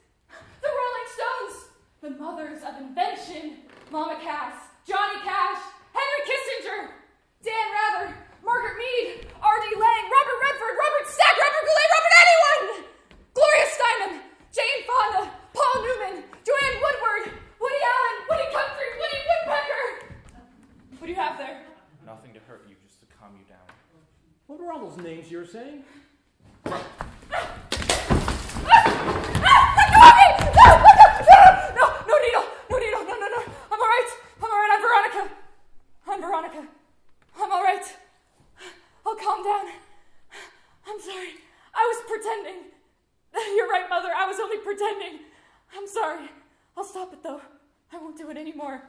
The Rolling Stones. The mothers of invention. Mama Cass. Johnny Cash. Henry Kissinger. Dan Rather. Margaret Mead. R.D. Lang. Robert Redford. Robert Stack. Robert Goulet. Robert anyone. Gloria Steinem. Jane Fonda. Paul Newman. Joanne Woodward. Woody Allen. Woody Guthrie. Woody Woodpecker. What do you have there? Nothing to hurt you, just to calm you down. What were all those names you were saying? No, needle, no. I'm all right. I'm Veronica. I'm all right. I'll calm down. I'm sorry. I was pretending. You're right, Mother. I was only pretending. I'm sorry. I'll stop it, though. I won't do it anymore.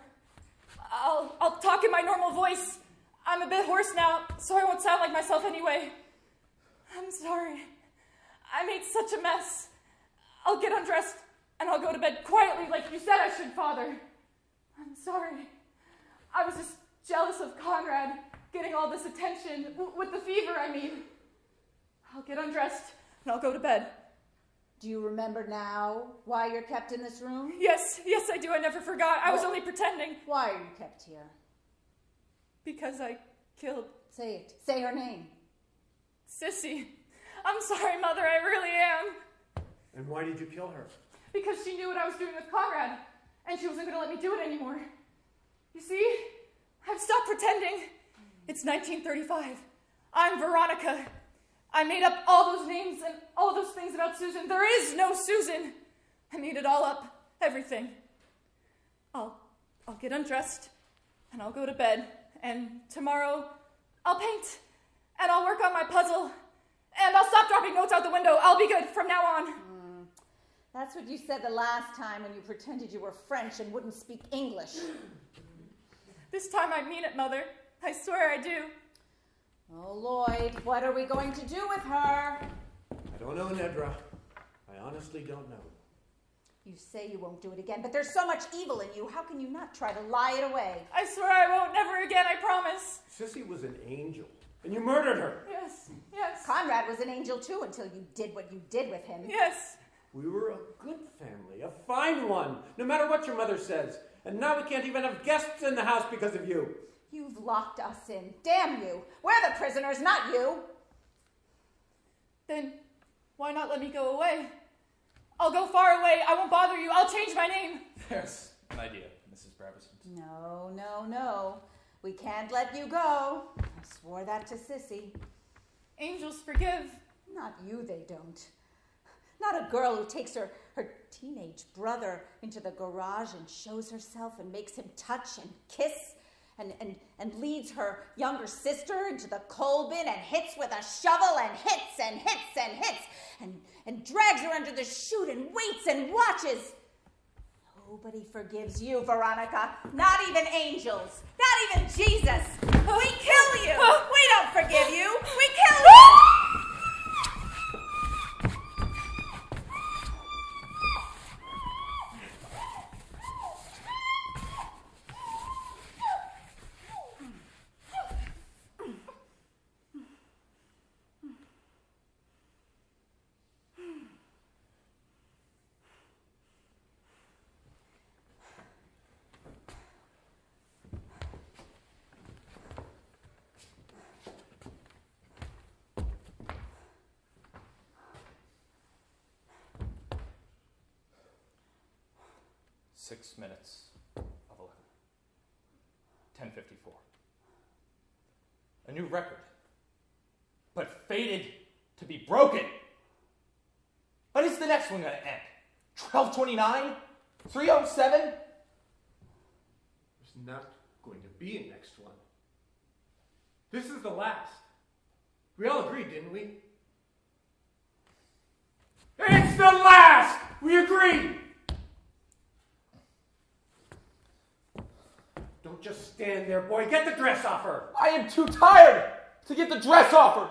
I'll talk in my normal voice. I'm a bit hoarse now, so I won't sound like myself anyway. I'm sorry. I made such a mess. I'll get undressed, and I'll go to bed quietly like you said I should, Father. I'm sorry. I was just jealous of Conrad getting all this attention, with the fever, I mean. I'll get undressed, and I'll go to bed. Do you remember now why you're kept in this room? Yes, I do. I never forgot. I was only pretending. Why are you kept here? Because I killed Say it. Say her name. Cissie. I'm sorry, Mother. I really am. And why did you kill her? Because she knew what I was doing with Conrad, and she wasn't going to let me do it anymore. You see? I've stopped pretending. It's 1935. I'm Veronica. I made up all those names and all those things about Susan. There is no Susan. I made it all up. Everything. I'll get undressed, and I'll go to bed, and tomorrow I'll paint, and I'll work on my puzzle, and I'll stop dropping notes out the window. I'll be good from now on. That's what you said the last time when you pretended you were French and wouldn't speak English. This time I mean it, Mother. I swear I do. Oh, Lloyd, what are we going to do with her? I don't know, Nedra. I honestly don't know. You say you won't do it again, but there's so much evil in you. How can you not try to lie it away? I swear I won't, never again, I promise. Cissie was an angel, and you murdered her. Yes, yes. Conrad was an angel too until you did what you did with him. Yes. We were a good family, a fine one, no matter what your mother says. And now we can't even have guests in the house because of you. You've locked us in. Damn you. We're the prisoners, not you. Then why not let me go away? I'll go far away. I won't bother you. I'll change my name. There's an idea, Mrs. Brabissant. No. We can't let you go. I swore that to Cissie. Angels forgive. Not you, they don't. Not a girl who takes her teenage brother into the garage and shows herself and makes him touch and kiss and leads her younger sister into the coal bin and hits with a shovel and hits and hits and hits and drags her under the chute and waits and watches. Nobody forgives you, Veronica. Not even angels. Not even Jesus. We kill you. We don't forgive you. We kill you. 6 minutes of 11. 10:54. A new record, but fated to be broken. When is the next one going to end? 12:29? 3:07? There's not going to be a next one. This is the last. We all agreed, didn't we? It's the last! We agreed! Don't just stand there, boy. Get the dress off her. I am too tired to get the dress off her.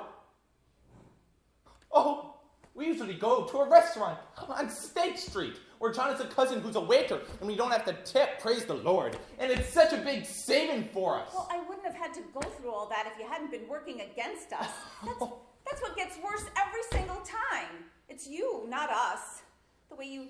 Oh, we usually go to a restaurant on State Street where John has a cousin who's a waiter and we don't have to tip, praise the Lord. And it's such a big saving for us. Well, I wouldn't have had to go through all that if you hadn't been working against us. That's what gets worse every single time. It's you, not us. The way you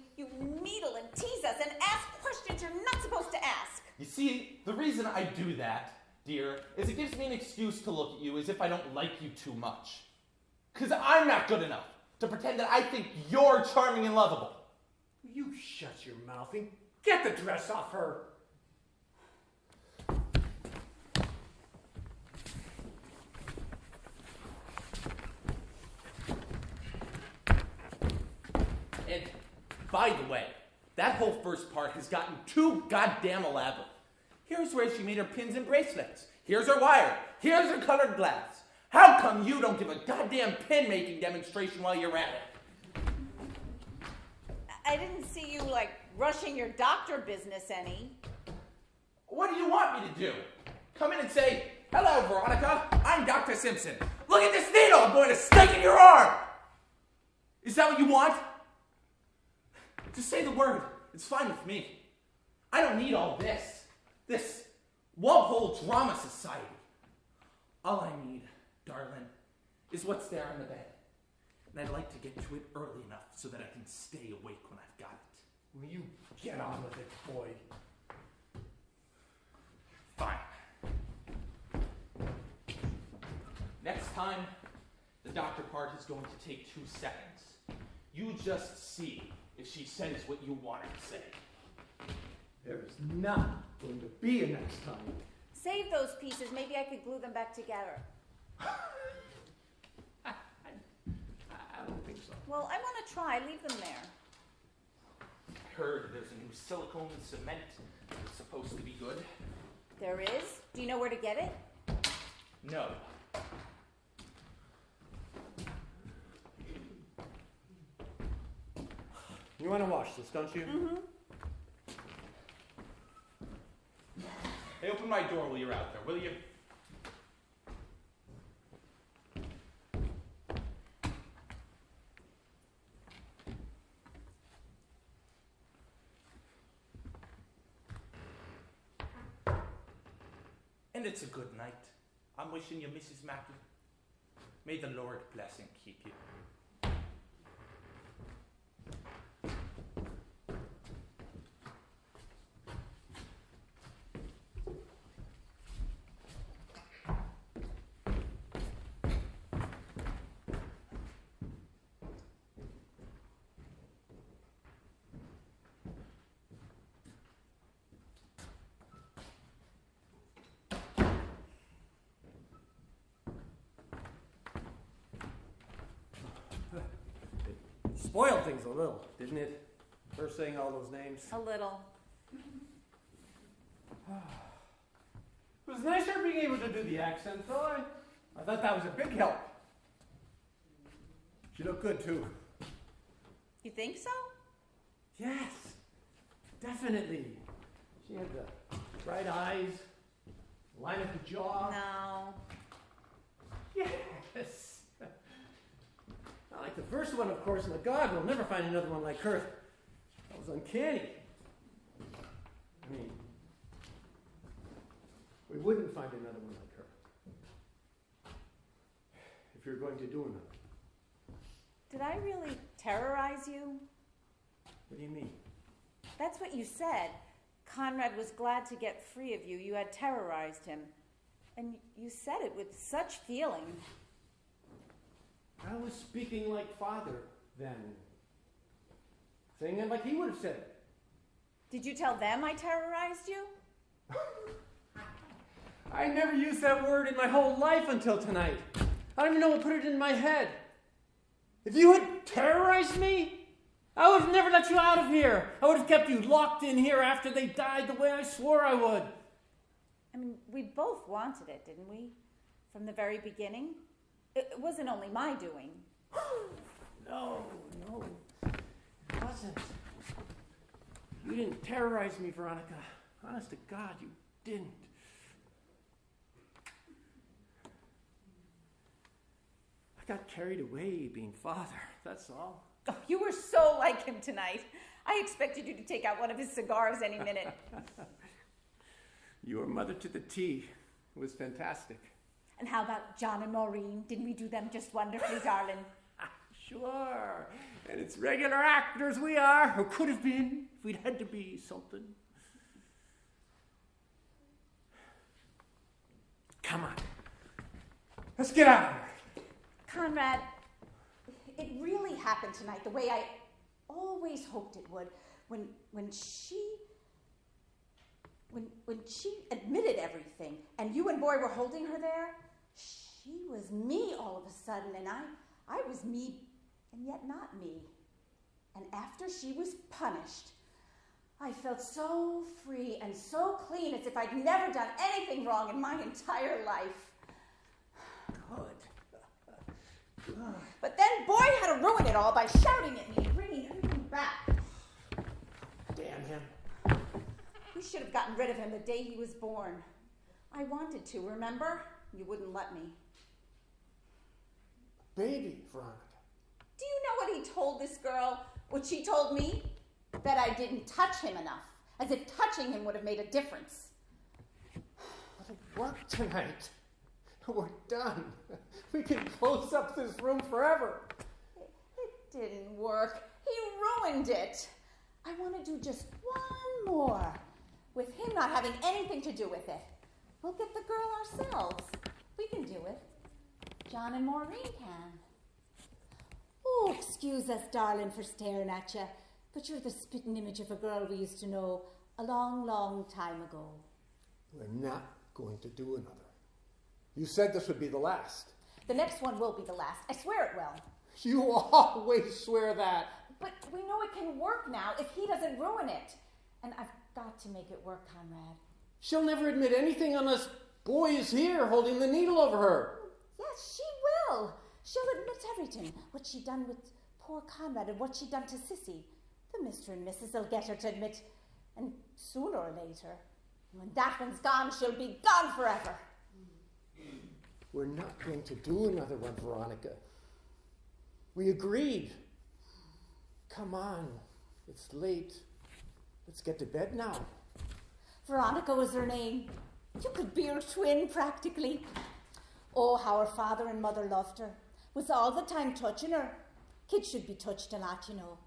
needle and tease us and ask questions you're not supposed to ask. You see, the reason I do that, dear, is it gives me an excuse to look at you as if I don't like you too much. Because I'm not good enough to pretend that I think you're charming and lovable. You shut your mouth and get the dress off her. And, by the way, that whole first part has gotten too goddamn elaborate. Here's where she made her pins and bracelets. Here's her wire. Here's her colored glass. How come you don't give a goddamn pin-making demonstration while you're at it? I didn't see you, rushing your doctor business any. What do you want me to do? Come in and say, "Hello, Veronica. I'm Dr. Simpson. Look at this needle. I'm going to stake in your arm." Is that what you want? Just say the word. It's fine with me. I don't need all this. This Walpole Drama Society. All I need, darling, is what's there on the bed. And I'd like to get to it early enough so that I can stay awake when I've got it. Will you get on with it, boy? Fine. Next time, the doctor part is going to take 2 seconds. You just see if she says what you want her to say. There's not going to be a next time. Save those pieces. Maybe I could glue them back together. I don't think so. Well, I want to try. Leave them there. I heard there's a new silicone cement that's supposed to be good. There is? Do you know where to get it? No. You want to wash this, don't you? Mm-hmm. Hey, open my door while you're out there, will you? And it's a good night. I'm wishing you, Mrs. Mackey. May the Lord bless and keep you. Spoiled things a little, didn't it? First saying all those names. A little. It was nicer being able to do the accent, though. I thought that was a big help. She looked good, too. You think so? Yes, definitely. She had the bright eyes, line of the jaw. No. Yes. Not like the first one, of course. My God, we'll never find another one like her. That was uncanny. I mean, we wouldn't find another one like her. If you're going to do another. Did I really terrorize you? What do you mean? That's what you said. Conrad was glad to get free of you. You had terrorized him. And you said it with such feeling. I was speaking like father then. Saying it like he would have said it. Did you tell them I terrorized you? I never used that word in my whole life until tonight. I don't even know what put it in my head. If you had terrorized me, I would have never let you out of here. I would have kept you locked in here after they died the way I swore I would. I mean, we both wanted it, didn't we? From the very beginning? It wasn't only my doing. No, it wasn't. You didn't terrorize me, Veronica. Honest to God, you didn't. I got carried away being father, that's all. Oh, you were so like him tonight. I expected you to take out one of his cigars any minute. You were mother to the T. It was fantastic. And how about John and Maureen? Didn't we do them just wonderfully, darling? Sure. And it's regular actors we are, or could have been, if we'd had to be something. Come on. Let's get out of here. Conrad, it really happened tonight the way I always hoped it would. When she admitted everything and you and Boy were holding her there, she was me all of a sudden, and I was me and yet not me. And after she was punished, I felt so free and so clean, as if I'd never done anything wrong in my entire life. Good. But then Boy had to ruin it all by shouting at me and bringing everything back. Damn him. We should have gotten rid of him the day he was born. I wanted to, remember? You wouldn't let me. Baby, Veronica. Do you know what he told this girl? What she told me? That I didn't touch him enough. As if touching him would have made a difference. But it worked tonight. We're done. We can close up this room forever. It didn't work. He ruined it. I want to do just one more. With him not having anything to do with it. We'll get the girl ourselves. We can do it. John and Maureen can. Oh, excuse us, darling, for staring at you, but you're the spitting image of a girl we used to know a long, long time ago. We're not going to do another. You said this would be the last. The next one will be the last. I swear it will. You always swear that. But we know it can work now if he doesn't ruin it. And I've got to make it work, Conrad. She'll never admit anything unless Boy is here holding the needle over her. Yes, she will. She'll admit everything. What she done with poor Conrad and what she done to Cissie. The Mr. and Mrs. will get her to admit. And sooner or later, when that one's gone, she'll be gone forever. We're not going to do another one, Veronica. We agreed. Come on. It's late. Let's get to bed now. Veronica was her name. You could be her twin, practically. Oh, how her father and mother loved her. Was all the time touching her. Kids should be touched a lot, you know.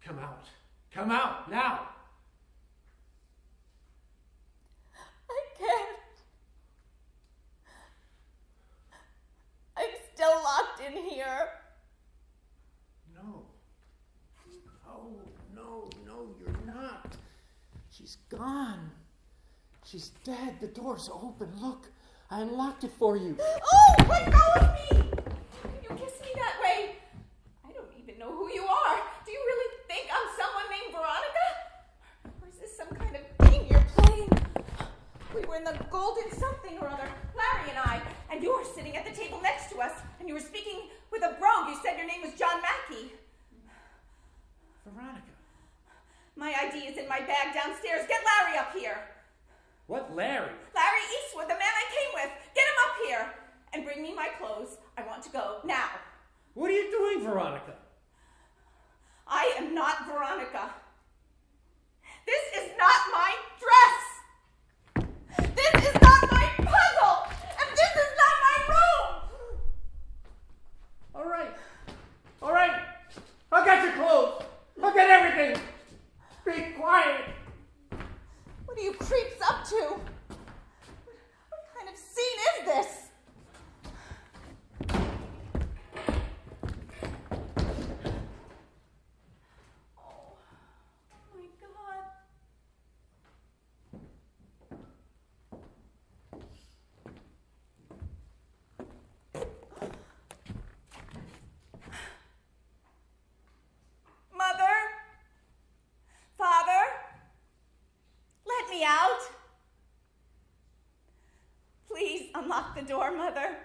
Come out. Come out, now. I can't. I'm still locked in here. No. No, you're not. She's gone. She's dead. The door's open. Look, I unlocked it for you. Oh, let go of me! How can you kiss me that way? I don't even know who you are. Do you really think I'm someone named Veronica? Or is this some kind of game you're playing? We were in the golden something or other, Larry and I, and you were sitting at the table next to us, and you were speaking with a brogue. You said your name was John Mackey. Veronica. My ID is in my bag downstairs. Get Larry up here. What, Larry? Larry Eastwood, the man I came with. Get him up here. And bring me my clothes. I want to go now. What are you doing, Veronica? I am not Veronica. This is not my dress. This is not my puzzle. And this is not my room. All right. I'll get your clothes. I'll get everything. Be quiet. What are you creeps up to? What kind of scene is this? Oh my God. Mother? Father? Let me out. Please unlock the door, Mother.